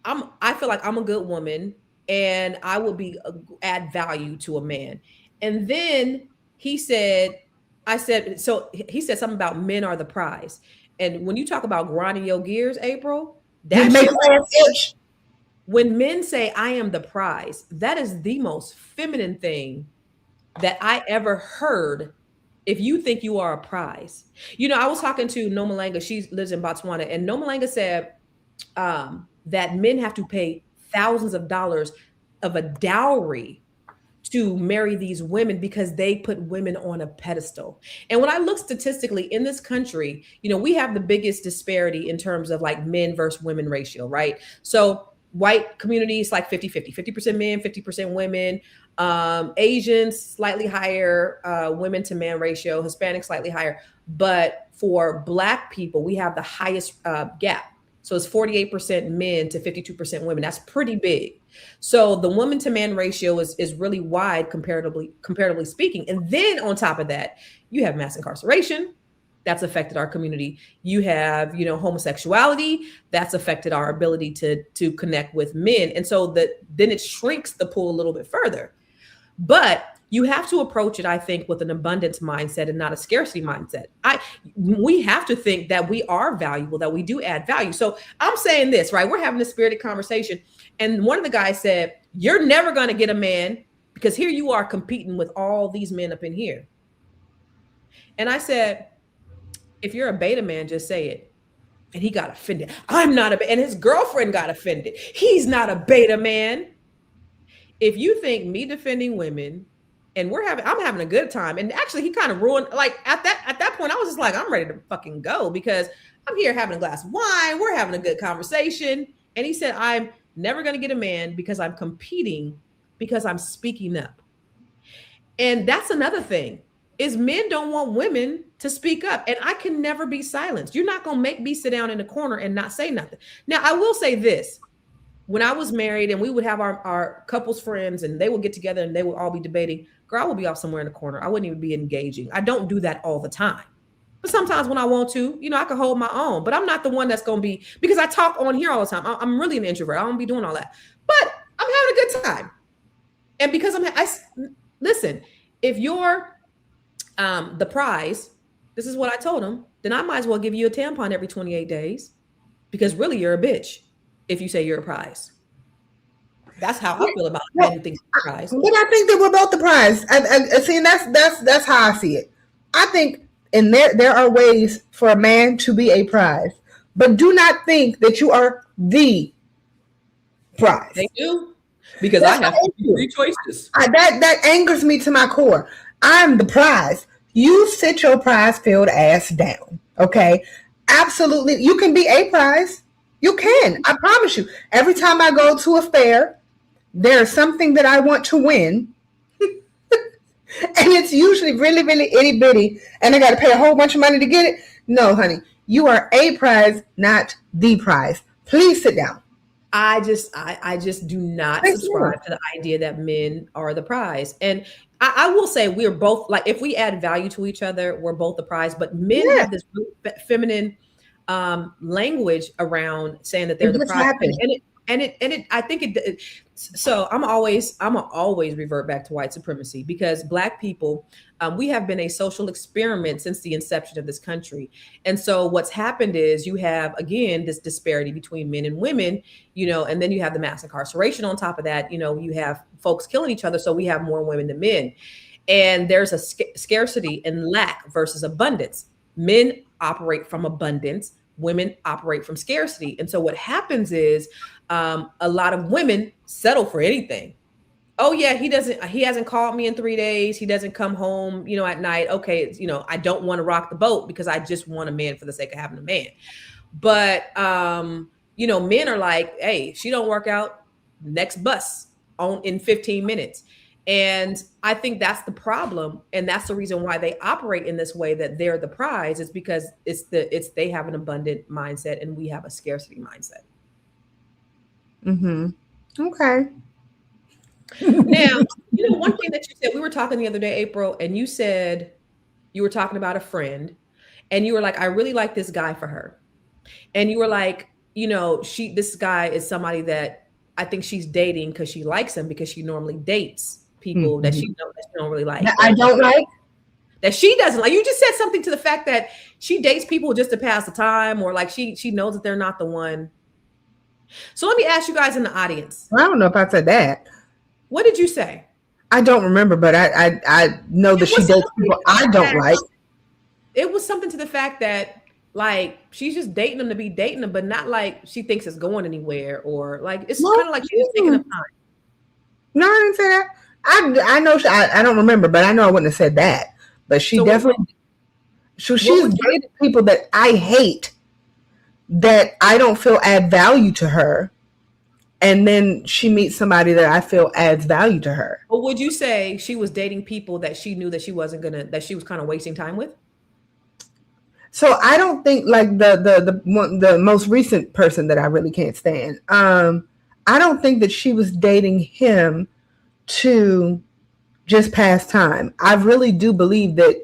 I'm a good woman. And I will add value to a man. And then he said something about men are the prize. And when you talk about grinding your gears, April, that makes sense. When men say I am the prize, that is the most feminine thing that I ever heard. If you think you are a prize, I was talking to Nomalanga. She lives in Botswana, and Nomalanga said that men have to pay thousands of dollars of a dowry to marry these women because they put women on a pedestal. And when I look statistically in this country, we have the biggest disparity in terms of like men versus women ratio, right? So white communities like 50-50, 50% men, 50% women. Asians slightly higher, women to man ratio, Hispanic slightly higher. But for Black people, we have the highest gap. So it's 48% men to 52% women. That's pretty big. So the woman to man ratio is really wide comparatively speaking. And then on top of that, you have mass incarceration that's affected our community. You have, homosexuality that's affected our ability to connect with men. And so then it shrinks the pool a little bit further. But you have to approach it, I think, with an abundance mindset and not a scarcity mindset. We have to think that we are valuable, that we do add value. So I'm saying this, right? We're having a spirited conversation. And one of the guys said, you're never going to get a man because here you are competing with all these men up in here. And I said, if you're a beta man, just say it. And he got offended. I'm not a beta. And his girlfriend got offended. He's not a beta man. If you think me defending women and I'm having a good time. And actually he kind of ruined, like at that point, I was just like, I'm ready to fucking go because I'm here having a glass of wine. We're having a good conversation. And he said, I'm never going to get a man because I'm competing, because I'm speaking up. And that's another thing is men don't want women to speak up. And I can never be silenced. You're not going to make me sit down in the corner and not say nothing. Now, I will say this. When I was married and we would have our couples friends and they would get together and they would all be debating, girl, I would be off somewhere in the corner. I wouldn't even be engaging. I don't do that all the time. But sometimes when I want to, I can hold my own. But I'm not the one that's going to be, because I talk on here all the time. I'm really an introvert. I don't be doing all that. But I'm having a good time. And because listen, if you're the prize, this is what I told him, then I might as well give you a tampon every 28 days because really you're a bitch if you say you're a prize. That's how I feel about anything prize. But I think that we're both the prize. I see, and that's how I see it. I think, and there are ways for a man to be a prize, but do not think that you are the prize. They do, because I have 3 choices. That angers me to my core. I'm the prize. You sit your prize-filled ass down, okay? Absolutely, you can be a prize. You can. I promise you. Every time I go to a fair, there's something that I want to win. And it's usually really, really itty bitty. And I got to pay a whole bunch of money to get it. No, honey. You are a prize, not the prize. Please sit down. I just do not subscribe to the idea that men are the prize. And I will say we're both, like, if we add value to each other, we're both the prize. But men have this feminine language around saying that they're the prize, and I think it. So I'm always revert back to white supremacy, because Black people, we have been a social experiment since the inception of this country. And so what's happened is you have, again, this disparity between men and women, and then you have the mass incarceration on top of that. You have folks killing each other. So we have more women than men. And there's a scarcity and lack versus abundance. Men operate from abundance. Women operate from scarcity. And so what happens is a lot of women settle for anything. Oh yeah, he hasn't called me in 3 days. He doesn't come home, at night. Okay. I don't want to rock the boat because I just want a man for the sake of having a man. But, men are like, hey, she don't work out, next bus in 15 minutes. And I think that's the problem. And that's the reason why they operate in this way, that they're the prize, is because they have an abundant mindset and we have a scarcity mindset. Mm-hmm. Okay. Now, one thing that you said, we were talking the other day, April, and you said you were talking about a friend and you were like, I really like this guy for her. And you were like, this guy is somebody that I think she's dating because she likes him, because she normally dates people that she don't really like. I don't like. That she doesn't like. You just said something to the fact that she dates people just to pass the time, or like she knows that they're not the one. So let me ask you guys in the audience. I don't know if I said that. What did you say? I don't remember, but I know that she dates people I don't like. It was something to the fact that, like, she's just dating them to be dating them, but not like she thinks it's going anywhere, or like it's kind of like she's just taking up time. No, I didn't say that. I know I don't remember, but I know I wouldn't have said that. But she So definitely she's would you, dated people that I hate, that I don't feel add value to her, and then she meets somebody that I feel adds value to her. or would you say she was dating people that she knew that she wasn't gonna, that she was kind of wasting time with? So I don't think like the most recent person that I really can't stand. I don't think that she was dating him to just pass time. I really do believe that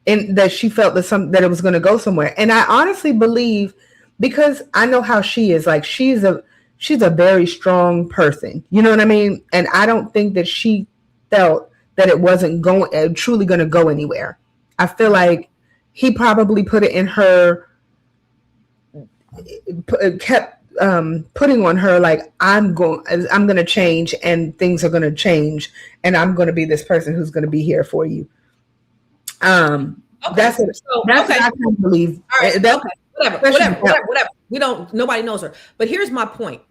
that she felt that it was going to go somewhere, and I honestly believe, because I know how she is. Like she's a very strong person. You know what I mean? And I don't think that she felt that it wasn't going truly going to go anywhere. I feel like he probably put it in her, kept putting on her like I'm going to change, and things are going to change, and I'm going to be this person who's going to be here for you. Okay. That's what, So, that's okay. what I can believe. All right. That, Okay. Whatever. We don't, nobody knows her. But here's my point.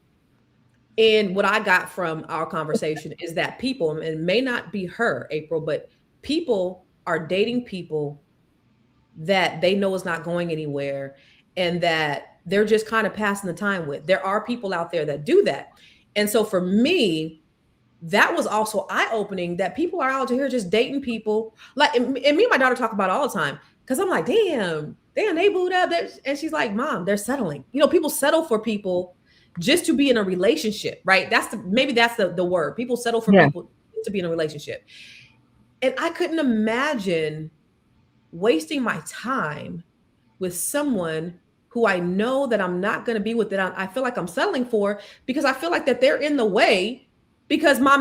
And what I got from our conversation is that people, and it may not be her, April, but people are dating people that they know is not going anywhere and that they're just kind of passing the time with. There are people out there that do that. And so for me, that was also eye-opening, that people are out here just dating people. Like, and me and my daughter talk about it all the time, because I'm like, damn, they booed up. And she's like, Mom, they're settling. You know, people settle for people just to be in a relationship, right? Maybe that's the word. People settle for people to be in a relationship. And I couldn't imagine wasting my time with someone who I know that I'm not going to be with, that I feel like I'm settling for, because I feel like that they're in the way, because my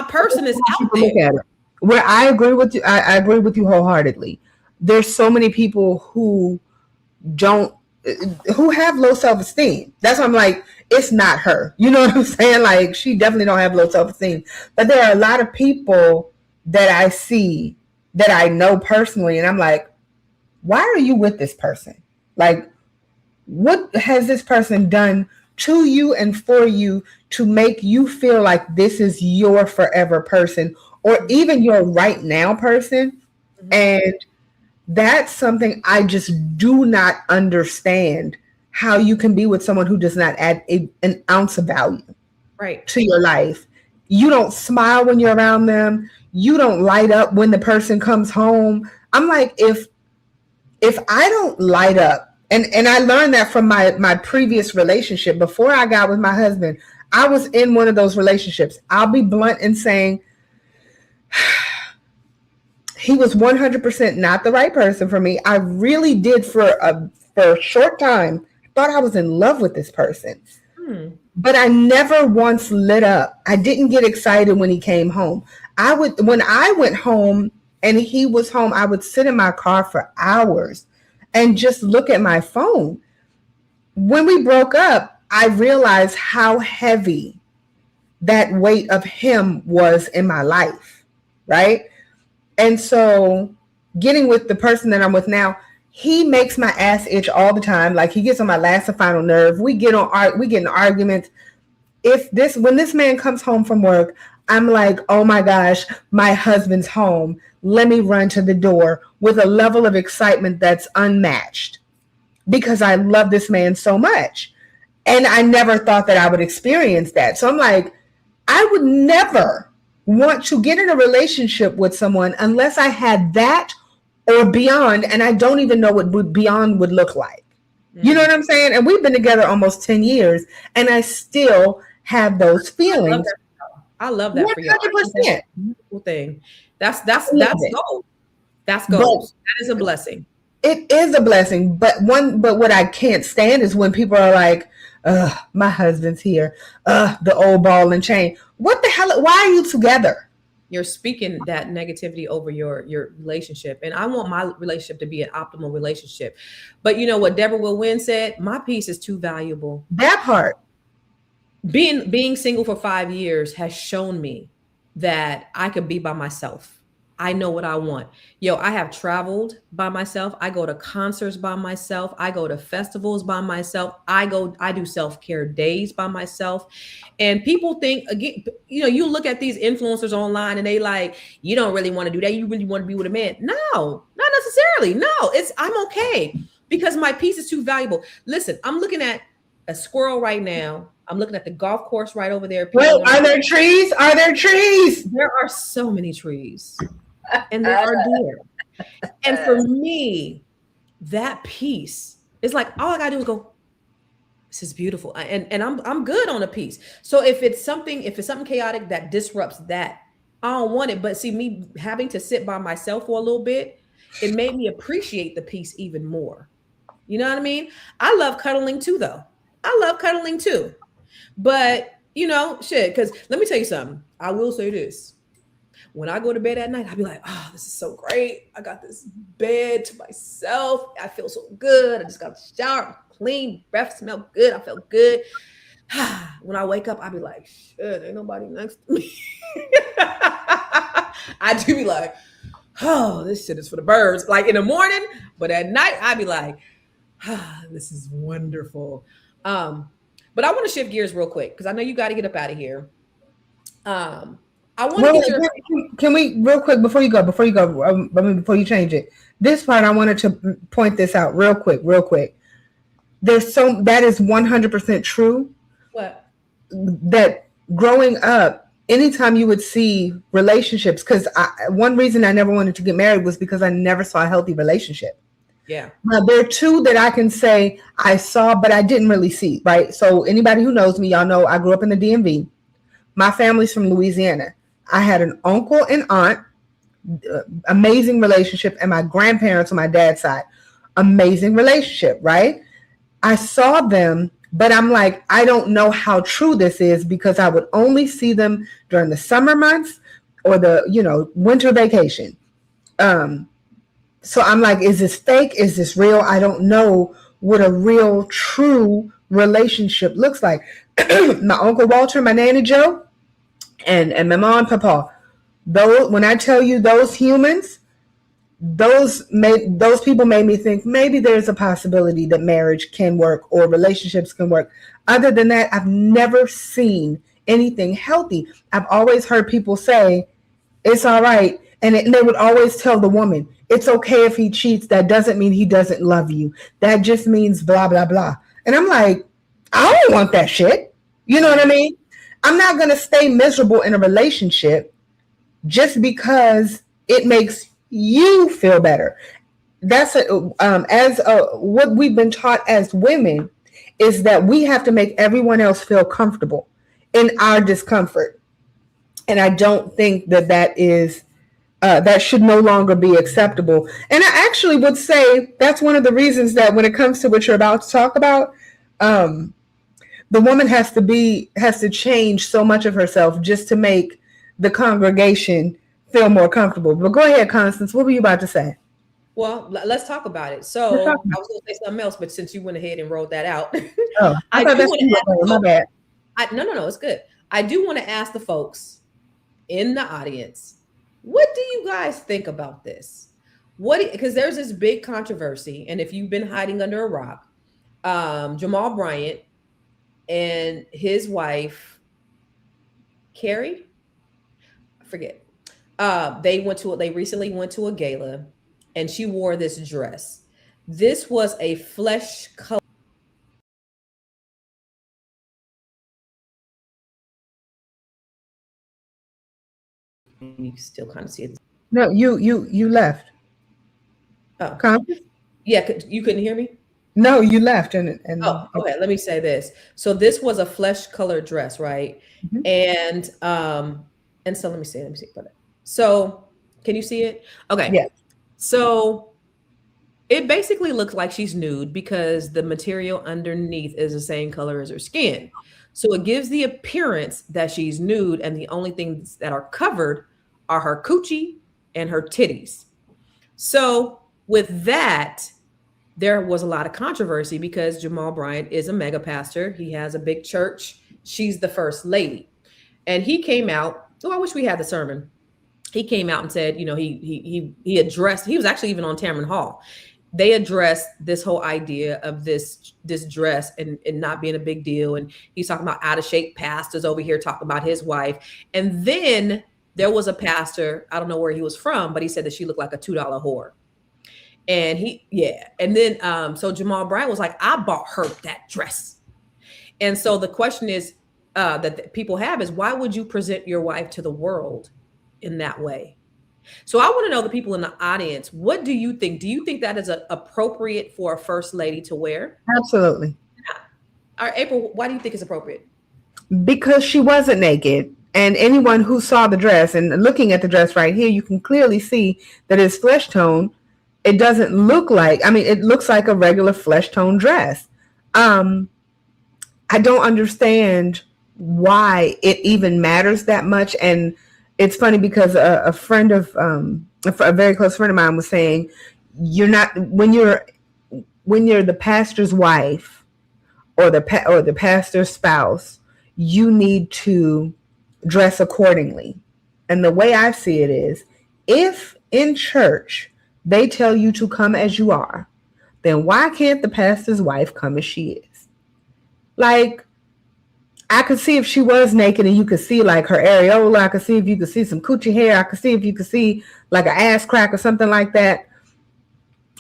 person is out there. Look at it. Where I agree with you, I agree with you wholeheartedly. There's so many people who have low self-esteem. That's why I'm like, it's not her. You know what I'm saying? Like, she definitely don't have low self-esteem. But there are a lot of people that I see that I know personally, and I'm like, why are you with this person? Like, what has this person done to you and for you to make you feel like this is your forever person, or even your right now person? Mm-hmm. And that's something I just do not understand, how you can be with someone who does not add an ounce of value to your life. You don't smile when you're around them. You don't light up when the person comes home. I'm like, if I don't light up, and I learned that from my previous relationship. Before I got with my husband, I was in one of those relationships. I'll be blunt in saying he was 100% not the right person for me. I really did for a short time. I thought I was in love with this person. But I never once lit up. I didn't get excited when he came home. When I went home and he was home, I would sit in my car for hours and just look at my phone. When we broke up, I realized how heavy that weight of him was in my life, right? And so getting with the person that I'm with now, he makes my ass itch all the time. Like, he gets on my last and final nerve. We get in arguments. When this man comes home from work, I'm like, oh my gosh, my husband's home. Let me run to the door with a level of excitement that's unmatched, because I love this man so much. And I never thought that I would experience that. So I'm like, I would never want to get in a relationship with someone unless I had that or beyond. And I don't even know what beyond would look like. You know what I'm saying? And we've been together almost 10 years and I still have those feelings. I love that for you. 100%. Beautiful thing. That's gold. That's gold. That is a blessing. It is a blessing. But what I can't stand is when people are like, my husband's here. The old ball and chain. What the hell? Why are you together? You're speaking that negativity over your relationship. And I want my relationship to be an optimal relationship. But you know what Deborah Will Win said? My piece is too valuable. That part. Being single for 5 years has shown me that I could be by myself. I know what I want. Yo, I have traveled by myself. I go to concerts by myself. I go to festivals by myself. I do self-care days by myself. And people think again, you look at these influencers online and they like, you don't really want to do that. You really want to be with a man. No, not necessarily. No, I'm okay because my piece is too valuable. Listen, I'm looking at a squirrel right now. I'm looking at the golf course right over there. Wait, are there trees? Are there trees? There are so many trees. And there are deer. And for me, that piece is like all I gotta do is go, this is beautiful. And I'm good on a piece. So if it's something chaotic that disrupts that, I don't want it. But see, me having to sit by myself for a little bit, it made me appreciate the piece even more. You know what I mean? I love cuddling too, though. I love cuddling too. But shit, because let me tell you something. I will say this. When I go to bed at night, I'll be like, oh, this is so great. I got this bed to myself. I feel so good. I just got the shower, clean, breath smell good. I felt good. When I wake up, I'll be like, shit, ain't nobody next to me. I do be like, oh, this shit is for the birds. Like in the morning, but at night, I'll be like, this is wonderful. But I want to shift gears real quick because I know you got to get up out of here. I want to get your. Can we real quick before you go? Before you change it, this part I wanted to point this out real quick. That is 100% true. What? That growing up, anytime you would see relationships, because one reason I never wanted to get married was because I never saw a healthy relationship. Yeah. Now, there are two that I can say I saw, but I didn't really see. Right. So anybody who knows me, y'all know I grew up in the DMV. My family's from Louisiana. I had an uncle and aunt, amazing relationship, and my grandparents on my dad's side, amazing relationship, right? I saw them, but I'm like, I don't know how true this is because I would only see them during the summer months or the, winter vacation. So I'm like, is this fake? Is this real? I don't know what a real, true relationship looks like. My Uncle Walter, my Nanny Joe, and my mom and papa, when I tell you those humans, those people made me think maybe there's a possibility that marriage can work or relationships can work. Other than that, I've never seen anything healthy. I've always heard people say it's all right. And they would always tell the woman, it's okay if he cheats. That doesn't mean he doesn't love you. That just means blah, blah, blah. And I'm like, I don't want that shit. You know what I mean? I'm not going to stay miserable in a relationship just because it makes you feel better. That's what we've been taught as women is that we have to make everyone else feel comfortable in our discomfort. And I don't think that is that should no longer be acceptable. And I actually would say that's one of the reasons that when it comes to what you're about to talk about, the woman has to change so much of herself just to make the congregation feel more comfortable. But go ahead, Constance. What were you about to say? Well, let's talk about it. So I was going to say something else, but since you went ahead and wrote that out, oh, I thought my bad. No, it's good. I do want to ask the folks in the audience, what do you guys think about this? Because there's this big controversy, and if you've been hiding under a rock, Jamal Bryant and his wife, Carrie, I forget. They recently went to a gala, and she wore this dress. This was a flesh color. You still kind of see it. No, you left. Oh, Constance? Yeah, you couldn't hear me? No, you left. And okay, let me say this. So this was a flesh colored dress, right? Mm-hmm. And so let me see. So can you see it? Okay. Yeah. So it basically looks like she's nude because the material underneath is the same color as her skin. So it gives the appearance that she's nude, and the only things that are covered are her coochie and her titties. So with that, there was a lot of controversy because Jamal Bryant is a mega pastor. He has a big church. She's the first lady. And he came out. Oh, I wish we had the sermon. he came out and said, he addressed, he was actually even on Tamron Hall. They addressed this whole idea of this dress and not being a big deal. And he's talking about out of shape pastors over here talking about his wife. And then there was a pastor, I don't know where he was from, but he said that she looked like a $2 whore. And and then so Jamal Bryant was like, I bought her that dress. And so the question is that people have is, why would you present your wife to the world in that way? So I want to know, the people in the audience, what do you think? Do you think that is appropriate for a first lady to wear? Absolutely. All right, April, why do you think it's appropriate? Because she wasn't naked. And anyone who saw the dress, and looking at the dress right here, you can clearly see that it's flesh tone. It doesn't look like, it looks like a regular flesh tone dress. I don't understand why it even matters that much. And it's funny because a friend of a very close friend of mine was saying, you're not, when you're the pastor's wife or the pastor's spouse, you need to dress accordingly. And the way I see it is, if in church they tell you to come as you are, then why can't the pastor's wife come as she is? Like, I could see if she was naked and you could see like her areola. I could see if you could see some coochie hair. I could see if you could see like an ass crack or something like that.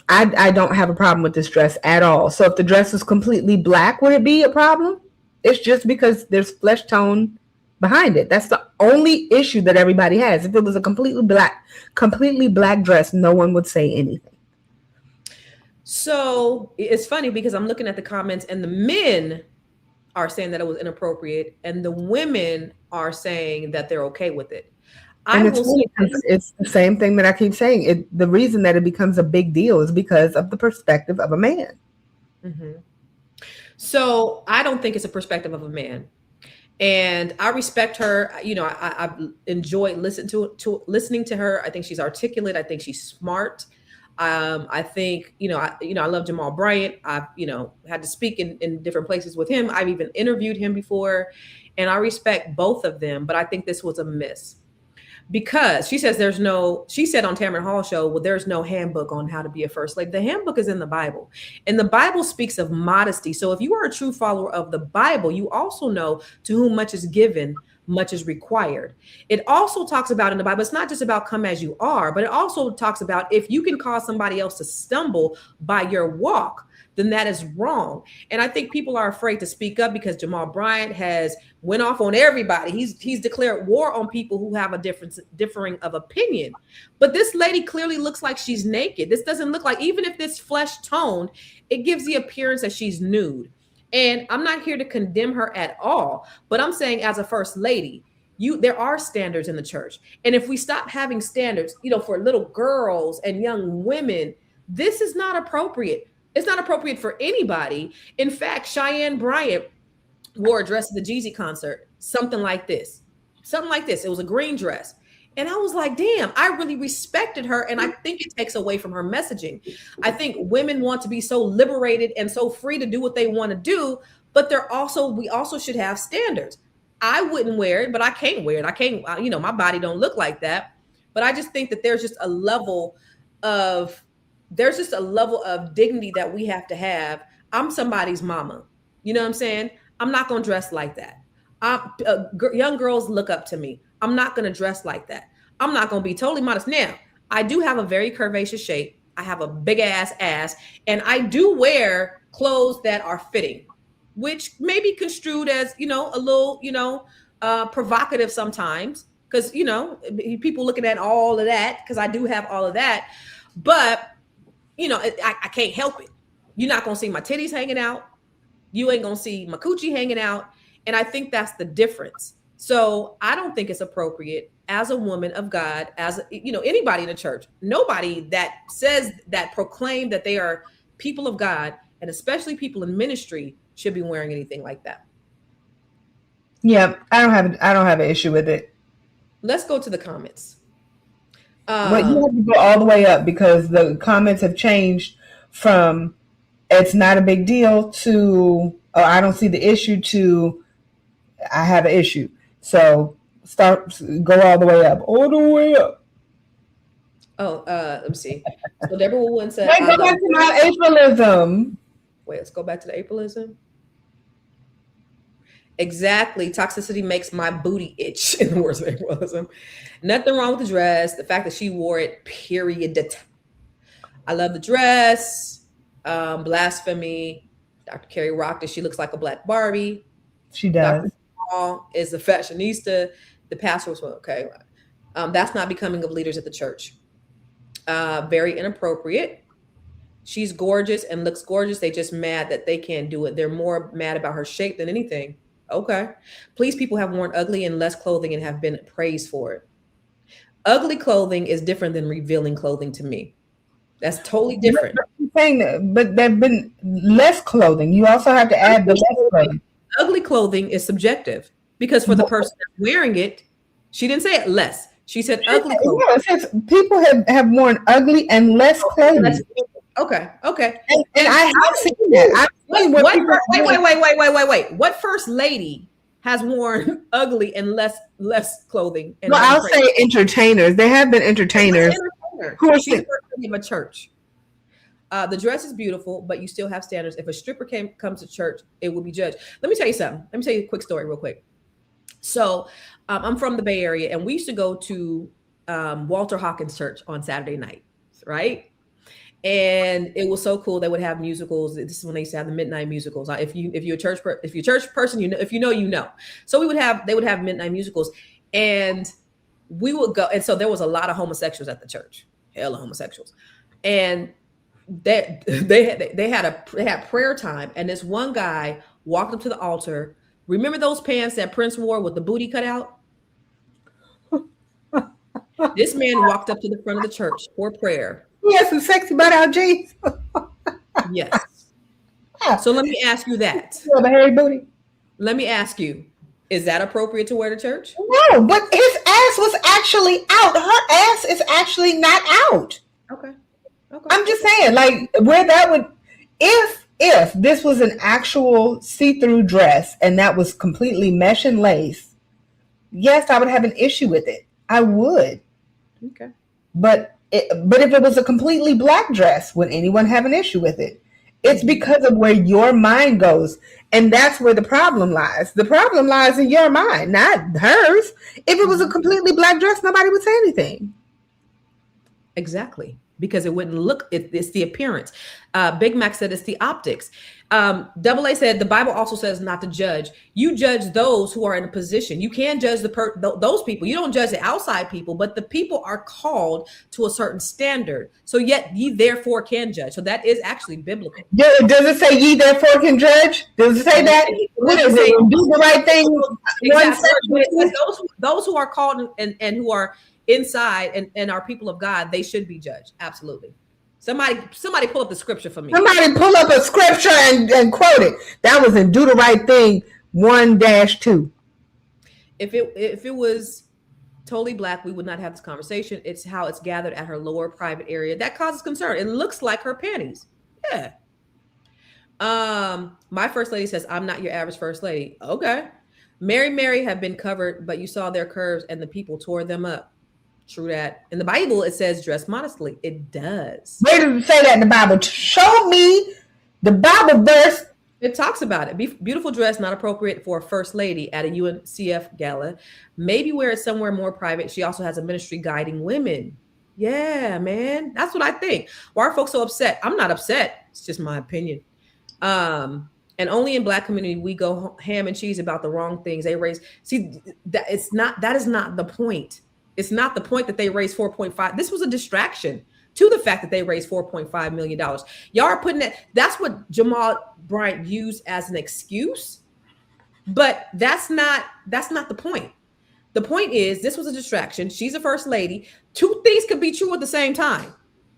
I don't have a problem with this dress at all. So if the dress was completely black, would it be a problem? It's just because there's flesh tone behind it. That's the only issue that everybody has. If it was a completely black dress, no one would say anything. So it's funny because I'm looking at the comments and the men are saying that it was inappropriate and the women are saying that they're okay with it. It's the same thing that I keep saying. The reason that it becomes a big deal is because of the perspective of a man. Mm-hmm. So I don't think it's a perspective of a man. And I respect her. I've enjoyed listening to her. I think she's articulate. I think she's smart. I think, I love Jamal Bryant. I've, had to speak in different places with him. I've even interviewed him before, and I respect both of them. But I think this was a miss because she said on Tamron Hall show, well, there's no handbook on how to be a first lady. The handbook is in the Bible, and the Bible speaks of modesty. So if you are a true follower of the Bible, you also know to whom much is given, much is required. It also talks about in the Bible, it's not just about come as you are, but it also talks about if you can cause somebody else to stumble by your walk, then that is wrong. And I think people are afraid to speak up because Jamal Bryant has went off on everybody. He's declared war on people who have a differing of opinion. But this lady clearly looks like she's naked. This doesn't look like, even if this flesh toned, it gives the appearance that she's nude. And I'm not here to condemn her at all, but I'm saying as a first lady, there are standards in the church. And if we stop having standards, for little girls and young women, this is not appropriate. It's not appropriate for anybody. In fact, Cheyenne Bryant wore a dress at the Jeezy concert, something like this. It was a green dress. And I was like, damn, I really respected her. And I think it takes away from her messaging. I think women want to be so liberated and so free to do what they want to do, but we also should have standards. I wouldn't wear it, but I can't wear it. I can't, my body don't look like that. But I just think that there's just a level of dignity that we have to have. I'm somebody's mama. You know what I'm saying? I'm not going to dress like that. Young girls look up to me. I'm not going to dress like that. I'm not going to be totally modest. Now, I do have a very curvaceous shape. I have a big ass, and I do wear clothes that are fitting, which may be construed as, a little, provocative sometimes because, people looking at all of that because I do have all of that. But, I can't help it. You're not going to see my titties hanging out. You ain't going to see my coochie hanging out. And I think that's the difference. So I don't think it's appropriate as a woman of God, as anybody in the church, nobody that proclaim that they are people of God, and especially people in ministry, should be wearing anything like that. Yeah, I don't have an issue with it. Let's go to the comments. But you have to go all the way up because the comments have changed from it's not a big deal to I don't see the issue to I have an issue. So go all the way up. Oh, let me see. So Deborah Woodwin said, Wait, "I go love." back to my ableism. Wait, let's go back to the ableism. Exactly. Toxicity makes my booty itch, in the words of ableism. Nothing wrong with the dress. The fact that she wore it, period. I love the dress. Blasphemy. Dr. Carrie rocked it. She looks like a black Barbie. She Dr. does. Paul is a fashionista. The pastor was, well, okay. That's not becoming of leaders at the church. Very inappropriate. She's gorgeous and looks gorgeous. They just mad that they can't do it. They're more mad about her shape than anything. Okay. Please, people have worn ugly and less clothing and have been praised for it. Ugly clothing is different than revealing clothing to me. That's totally different. I'm saying that, but there've been less clothing. You also have to add the less clothing. Ugly clothing is subjective because for the person that's wearing it, she didn't say it less. She said ugly clothing. Yeah, it says people have worn ugly and less clothing. Okay. And I have seen that. Wait. What first lady has worn ugly and less clothing? And well, I'll say entertainers. There have been entertainers who are She's of a church. The dress is beautiful, but you still have standards. If a stripper comes to church, it will be judged. Let me tell you something. Let me tell you a quick story real quick. So I'm from the Bay Area, and we used to go to Walter Hawkins Church on Saturday nights, right? And it was so cool. They would have musicals. This is when they used to have the midnight musicals. If you're a church person, you know, if you know, you know. So they would have midnight musicals, and we would go. And so there was a lot of homosexuals at the church, hella homosexuals, and they had prayer time. And this one guy walked up to the altar. Remember those pants that Prince wore with the booty cut out? This man walked up to the front of the church for prayer. He has some sexy butt out jeans. Yes. So let me ask you that. The hairy booty. Let me ask you, is that appropriate to wear to church? No, but his ass was actually out. Her ass is actually not out. Okay. I'm just saying, like, where that would, if this was an actual see-through dress and that was completely mesh and lace, yes, I would have an issue with it. I would. Okay. But if it was a completely black dress, would anyone have an issue with it? It's because of where your mind goes. And that's where the problem lies. The problem lies in your mind, not hers. If it was a completely black dress, nobody would say anything. Exactly. Because it wouldn't look, it's the appearance. Big Mac said it's the optics. Double A said the Bible also says not to judge. You judge those who are in a position. You can judge those people. You don't judge the outside people, but the people are called to a certain standard. So yet ye therefore can judge. So that is actually biblical. Does it say ye therefore can judge? Does it say that? What is it? Do the right thing. Exactly. Those who are called and who are inside and are people of God, they should be judged. Absolutely. Somebody pull up the scripture for me. Somebody pull up a scripture and quote it. That was in Do the Right Thing 1-2. If it was totally black, we would not have this conversation. It's how it's gathered at her lower private area that causes concern. It looks like her panties. Yeah. My first lady says, I'm not your average first lady. Okay. Mary have been covered, but you saw their curves and the people tore them up. True that. In the Bible, it says dress modestly. It does. Where does it say that in the Bible? Show me the Bible verse. It talks about it. Beautiful dress, not appropriate for a first lady at a UNCF gala. Maybe wear it somewhere more private. She also has a ministry guiding women. Yeah, man. That's what I think. Why are folks so upset? I'm not upset. It's just my opinion. And only in black community, we go ham and cheese about the wrong things. They raise. See, that is not the point. It's not the point that they raised 4.5. This was a distraction to the fact that they raised $4.5 million. Y'all are putting that. That's what Jamal Bryant used as an excuse. But that's not the point. The point is this was a distraction. She's a first lady. Two things could be true at the same time.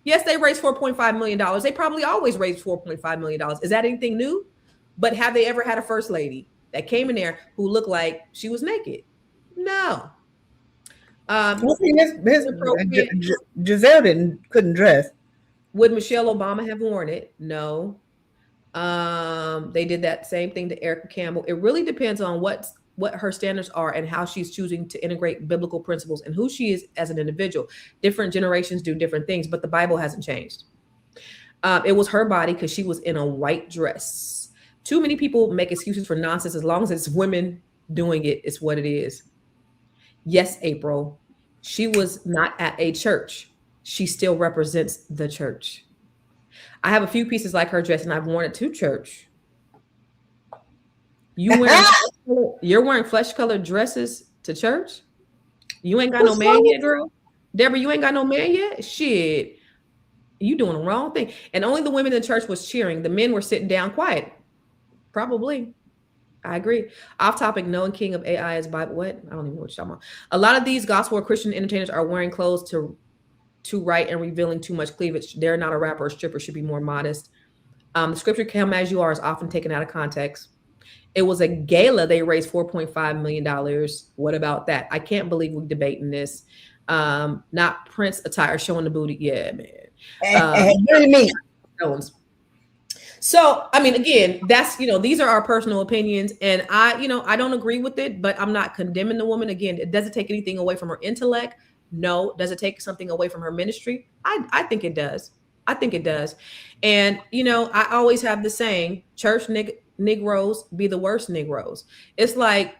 Yes, they raised $4.5 million. They probably always raised $4.5 million. Is that anything new? But have they ever had a first lady that came in there who looked like she was naked? No. Giselle couldn't dress. Would Michelle Obama have worn it? No. They did that same thing to Erica Campbell. It really depends on what what her standards are and how she's choosing to integrate biblical principles and who she is as an individual. Different generations do different things, but the Bible hasn't changed. It was her body because she was in a white dress. Too many people make excuses for nonsense. As long as it's women doing it, it's what it is. Yes, April, she was not at a church. She still represents the church. I have a few pieces like her dress, and I've worn it to church. You're wearing flesh colored dresses to church? You ain't got no man yet, girl. Deborah, you ain't got no man yet? Shit. You doing the wrong thing. And only the women in the church was cheering. The men were sitting down quiet. Probably. I agree. Off topic, knowing king of AI is Bible. What? I don't even know what you're talking about. A lot of these gospel or Christian entertainers are wearing clothes to write and revealing too much cleavage. They're not a rapper or stripper, should be more modest. The scripture "come as you are" is often taken out of context. It was a gala. They raised $4.5 million. What about that? I can't believe we're debating this. Not Prince attire showing the booty. Yeah, man. So, I mean, again, that's, these are our personal opinions, and I don't agree with it, but I'm not condemning the woman. Again, it doesn't take anything away from her intellect. No. Does it take something away from her ministry? I think it does. I think it does. And, I always have the saying, church Negroes be the worst Negroes. It's like,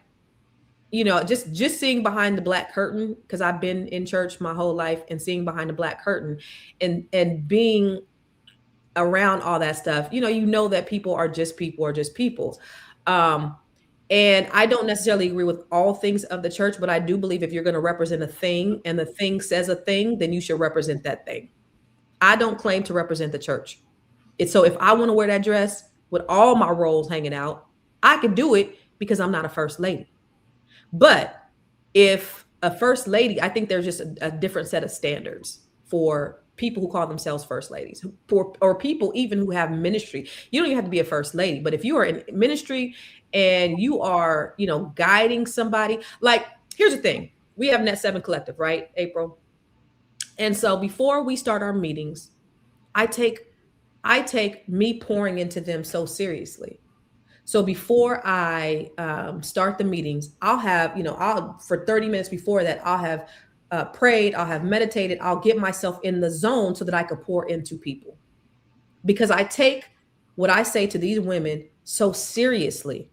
just seeing behind the black curtain, because I've been in church my whole life, and seeing behind the black curtain and being around all that stuff, that people are just people. And I don't necessarily agree with all things of the church, but I do believe if you're going to represent a thing and the thing says a thing, then you should represent that thing. I don't claim to represent the church. So if I want to wear that dress with all my rolls hanging out, I can do it because I'm not a first lady. But if a first lady, I think there's just a different set of standards for people who call themselves first ladies, or people even who have ministry. You don't even have to be a first lady, but if you are in ministry and you are, guiding somebody, like, here's the thing. We have Net 7 Collective, right, April? And so before we start our meetings, I take me pouring into them so seriously. So before I start the meetings, I'll have, for 30 minutes before that, I'll have prayed, I'll have meditated, I'll get myself in the zone so that I could pour into people. Because I take what I say to these women so seriously.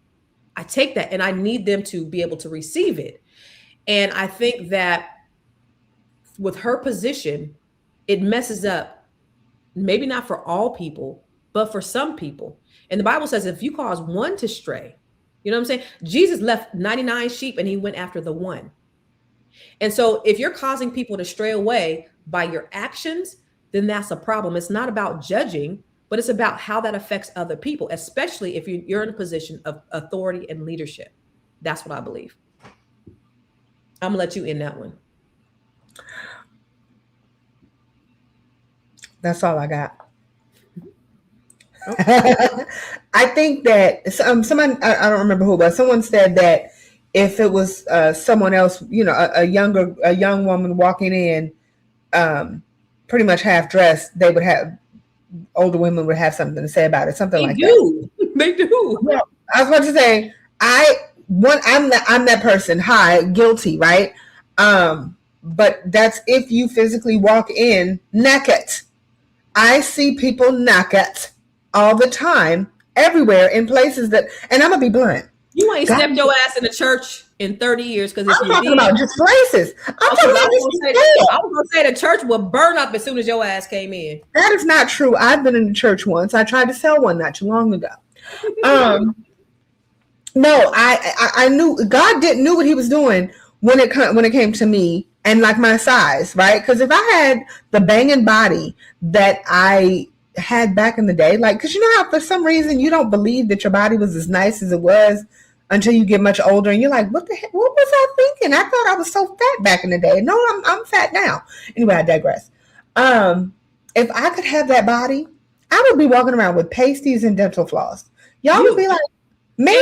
I take that and I need them to be able to receive it. And I think that with her position, it messes up, maybe not for all people, but for some people. And the Bible says if you cause one to stray, you know what I'm saying? Jesus left 99 sheep and he went after the one. And so if you're causing people to stray away by your actions, then that's a problem. It's not about judging, but it's about how that affects other people, especially if you're in a position of authority and leadership. That's what I believe. I'm gonna let you in that one. That's all I got. Okay. I think that someone, I don't remember who, but someone said that if it was someone else, a young woman walking in, pretty much half dressed, older women would have something to say about it, something like that. They do. Well, I was about to say, I'm that person. Hi, guilty, right? But that's if you physically walk in naked. I see people naked all the time, everywhere, in places that, and I'm gonna be blunt. You ain't stepped your ass in the church in 30 years because I'm talking about just places. I was gonna say the church will burn up as soon as your ass came in. That is not true. I've been in the church once. I tried to sell one not too long ago. No, I knew God knew what he was doing when it came to me and like my size, right? Because if I had the banging body that I had back in the day, like, because you know how for some reason you don't believe that your body was as nice as it was until you get much older, and you're like, what the heck? What was I thinking? I thought I was so fat back in the day. No, I'm fat now. Anyway, I digress. If I could have that body, I would be walking around with pasties and dental floss. Y'all would be like, me.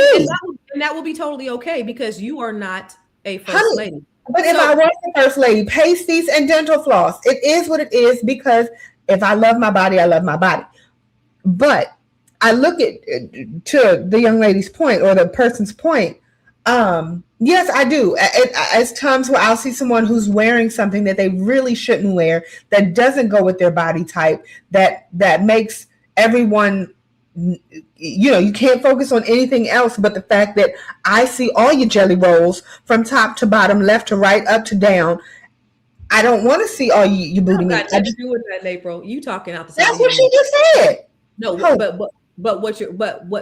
And that will be totally okay because you are not a first lady. But if I was the first lady, pasties and dental floss, it is what it is, because if I love my body, I love my body. But I look at, to the young lady's point or the person's point, Yes, I do. As times where I'll see someone who's wearing something that they really shouldn't wear, that doesn't go with their body type, that makes everyone, you can't focus on anything else but the fact that I see all your jelly rolls from top to bottom, left to right, up to down. I don't want to see all your I booty don't meat. got nothing to do with that, April. You talking out the side That's of your what she neck. just said. No, Oh, but what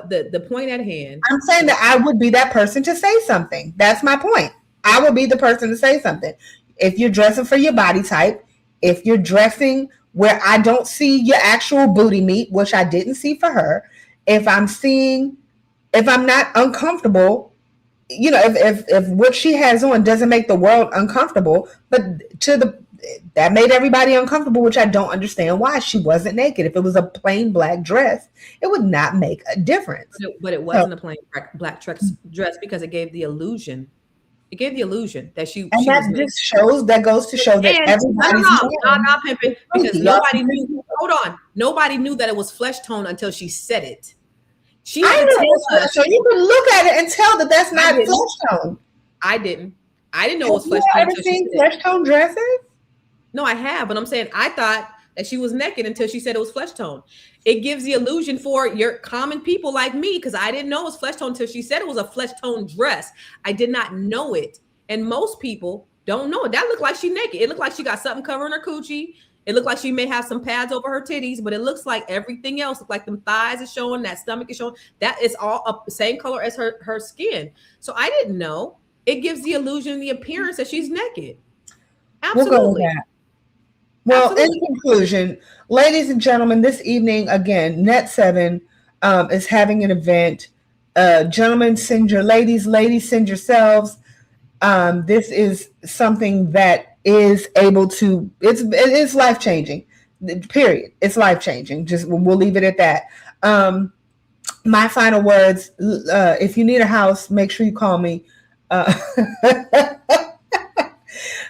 the point at hand. I'm saying that I would be that person to say something. That's my point. I would be the person to say something. If you're dressing for your body type, if you're dressing where I don't see your actual booty meat, which I didn't see for her, if I'm seeing, if I'm not uncomfortable, if what she has on doesn't make the world uncomfortable, but to the that made everybody uncomfortable, which I don't understand why. She wasn't naked. If it was a plain black dress, it would not make a difference. But it So, wasn't a plain black dress because it gave the illusion. It gave the illusion that she and she was that naked. just shows, that goes to show that And no, no, everybody's no, not man. not pimping because Y'all nobody can knew. Hold on, nobody knew that it was flesh tone until she said it. She had I to know it's tell flesh us. tone. You can look at it and tell that that's I not didn't. flesh tone. I didn't. I didn't know it Have was you flesh tone ever until she seen said it. flesh tone dresses? No, I have, but I'm saying I thought that she was naked until she said it was flesh tone. It gives the illusion for your common people like me because I didn't know it was flesh tone until she said it was a flesh tone dress. I did not know it, and most people don't know it. That looked like she naked. It looked like she got something covering her coochie. It looked like she may have some pads over her titties, but it looks like everything else. Like them thighs is showing, that stomach is showing. That is all up the same color as her skin. So I didn't know. It gives the illusion, the appearance that she's naked. We'll go with Absolutely. that. Well, in Absolutely. conclusion, ladies and gentlemen, this evening again, Net Seven is having an event. Gentlemen, send your ladies. Ladies, send yourselves. This is something that is able to. It's life changing. Period. It's life changing. Just we'll leave it at that. My final words: if you need a house, make sure you call me. Uh,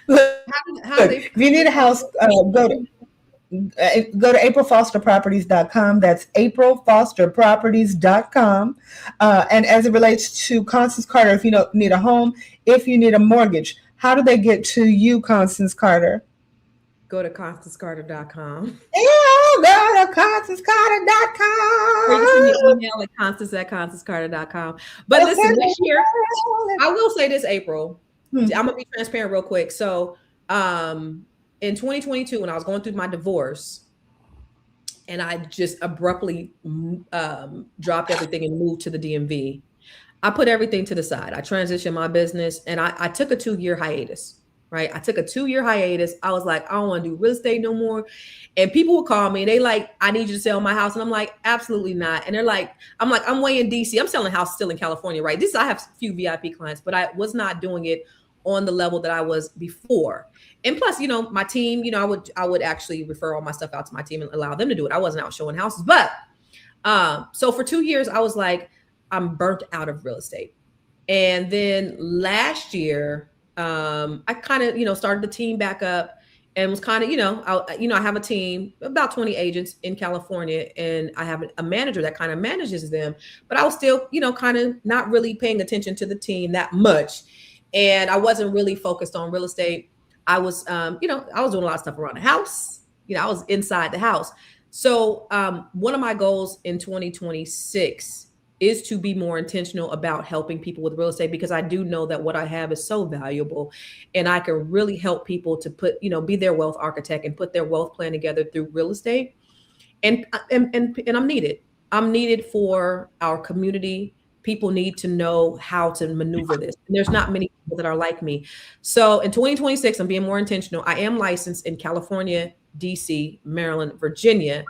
look, How do if you need a house, go to aprilfosterproperties.com. That's aprilfosterproperties.com. And as it relates to Constance Carter, if you don't need a home, if you need a mortgage, how do they get to you, Constance Carter? go to constancecarter.com. Go to Or you can send me an constancecarter.com. email at constance@constancecarter.com. But listen, this year, I will say this, April. I'm gonna be transparent real quick. So in 2022, when I was going through my divorce, and I just abruptly dropped everything and moved to the DMV, I put everything to the side. I transitioned my business and I took a 2-year hiatus. Right. I took a 2-year hiatus. I was like, I don't want to do real estate no more. And people would call me and they like, I need you to sell my house. And I'm like, absolutely not. And they're like, I'm way in DC. I'm selling a house still in California, right? I have a few VIP clients, but I was not doing it on the level that I was before. And plus, my team, I would actually refer all my stuff out to my team and allow them to do it. I wasn't out showing houses. But so for 2 years, I was like, I'm burnt out of real estate. And then last year, I kind of, started the team back up and was kind of, I have a team, about 20 agents in California, and I have a manager that kind of manages them, but I was still, kind of not really paying attention to the team that much. And I wasn't really focused on real estate. I was, I was doing a lot of stuff around the house. I was inside the house. So one of my goals in 2026 is to be more intentional about helping people with real estate, because I do know that what I have is so valuable, and I can really help people to put, be their wealth architect and put their wealth plan together through real estate. And I'm needed. I'm needed for our community. People need to know how to maneuver this. And there's not many people that are like me. So in 2026, I'm being more intentional. I am licensed in California, DC, Maryland, Virginia.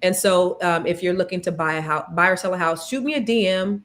And so if you're looking to buy or sell a house, shoot me a DM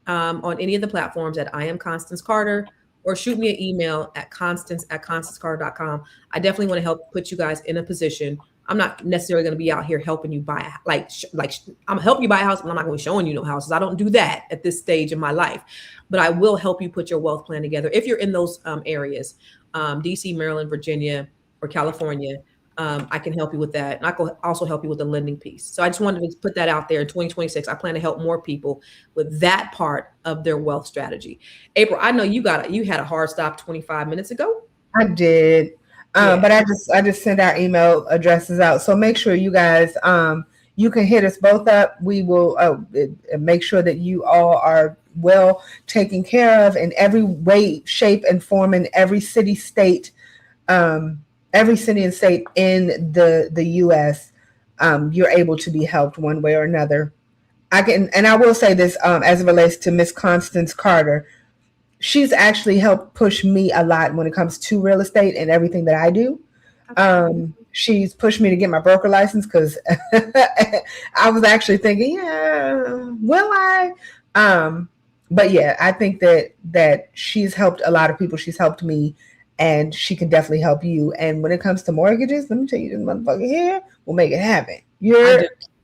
on any of the platforms at I am Constance Carter, or shoot me an email at constance@constancecarter.com. I definitely want to help put you guys in a position. I'm not necessarily going to be out here helping you buy, I'm helping you buy a house, but I'm not going to be showing you no houses. I don't do that at this stage in my life, but I will help you put your wealth plan together if you're in those areas, DC, Maryland, Virginia, or California. I can help you with that. And I can also help you with the lending piece. So I just wanted to put that out there in 2026. I plan to help more people with that part of their wealth strategy. April, I know you had a hard stop 25 minutes ago. I did. Yeah. But I just sent our email addresses out. So make sure you guys you can hit us both up. We will make sure that you all are well taken care of in every way, shape, and form in every city, state, every city and state in the U.S. You're able to be helped one way or another. I will say this as it relates to Miss Constance Carter. She's actually helped push me a lot when it comes to real estate and everything that I do. She's pushed me to get my broker license because I was actually thinking, yeah, will I? But yeah, I think that she's helped a lot of people. She's helped me, and she can definitely help you. And when it comes to mortgages, let me tell you, this motherfucker here will make it happen.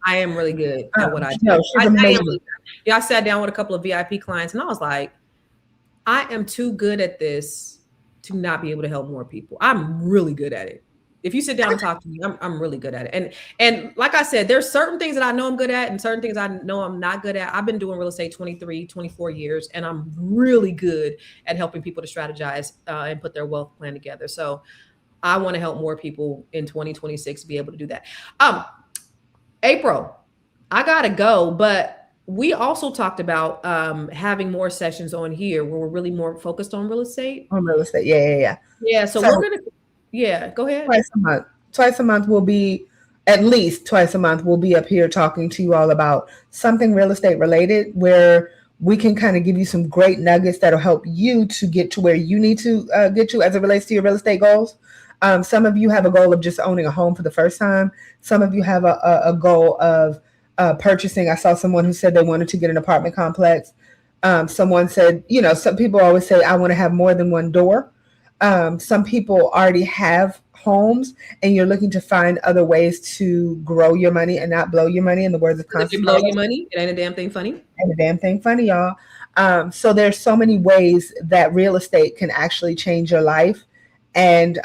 I am really good at what I do. No, she's amazing. I am really good. Yeah, I sat down with a couple of VIP clients, and I was like, I am too good at this to not be able to help more people. I'm really good at it. If you sit down and talk to me, I'm really good at it. And like I said, there's certain things that I know I'm good at and certain things I know I'm not good at. I've been doing real estate 23, 24 years, and I'm really good at helping people to strategize and put their wealth plan together. So I want to help more people in 2026 be able to do that. April, I gotta go, but we also talked about having more sessions on here where we're really more focused on real estate. On real estate, yeah. Yeah, so we're gonna, yeah, go ahead. Twice a month we'll be, at least twice a month we'll be up here talking to you all about something real estate related, where we can kind of give you some great nuggets that'll help you to get to where you need to get to as it relates to your real estate goals. Some of you have a goal of just owning a home for the first time. Some of you have a goal of purchasing. I saw someone who said they wanted to get an apartment complex. Someone said, some people always say, I want to have more than one door. Some people already have homes and you're looking to find other ways to grow your money and not blow your money. In the words of Constance, if you blow your money, it ain't a damn thing funny. Ain't a damn thing funny, y'all. So there's so many ways that real estate can actually change your life. And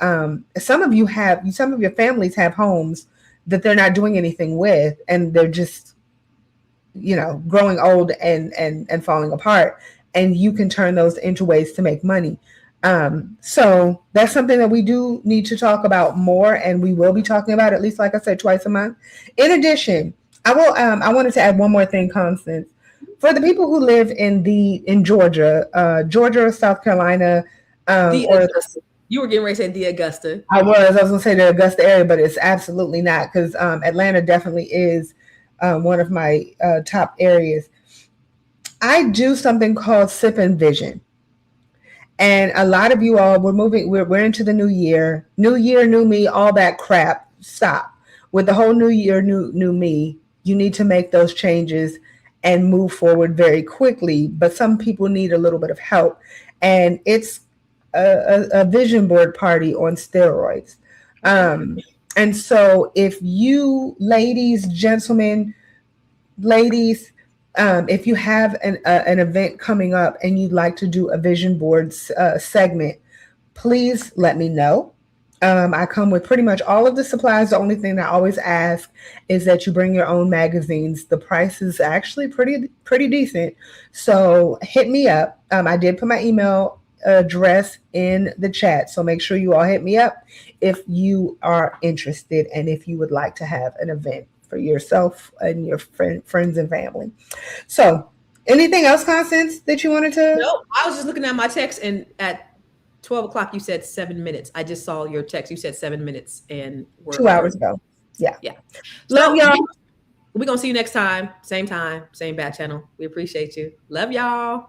some of your families have homes that they're not doing anything with, and they're just, growing old and falling apart. And you can turn those into ways to make money. So that's something that we do need to talk about more, and we will be talking about, at least, like I said, twice a month. In addition, I wanted to add one more thing, Constance. For the people who live in Georgia, South Carolina, you were getting ready to say the Augusta. I was going to say the Augusta area, but it's absolutely not, because Atlanta definitely is one of my top areas. I do something called Sip and Vision. And a lot of you all, we're into the new year, new me, all that crap. Stop. With the whole new year, new me, you need to make those changes and move forward very quickly. But some people need a little bit of help. And it's a vision board party on steroids. And so if you ladies, gentlemen, if you have an event coming up and you'd like to do a vision board segment, please let me know. I come with pretty much all of the supplies. The only thing I always ask is that you bring your own magazines. The price is actually pretty decent. So hit me up. I did put my email address in the chat. So make sure you all hit me up if you are interested and if you would like to have an event for yourself and your friends and family. So anything else, Constance, that you wanted to? No, I was just looking at my text, and at 12 o'clock, you said 7 minutes. I just saw your text. You said 7 minutes, and we're 2 hours ago. Yeah. Love y'all. We're going to see you next time. Same back channel. We appreciate you. Love y'all.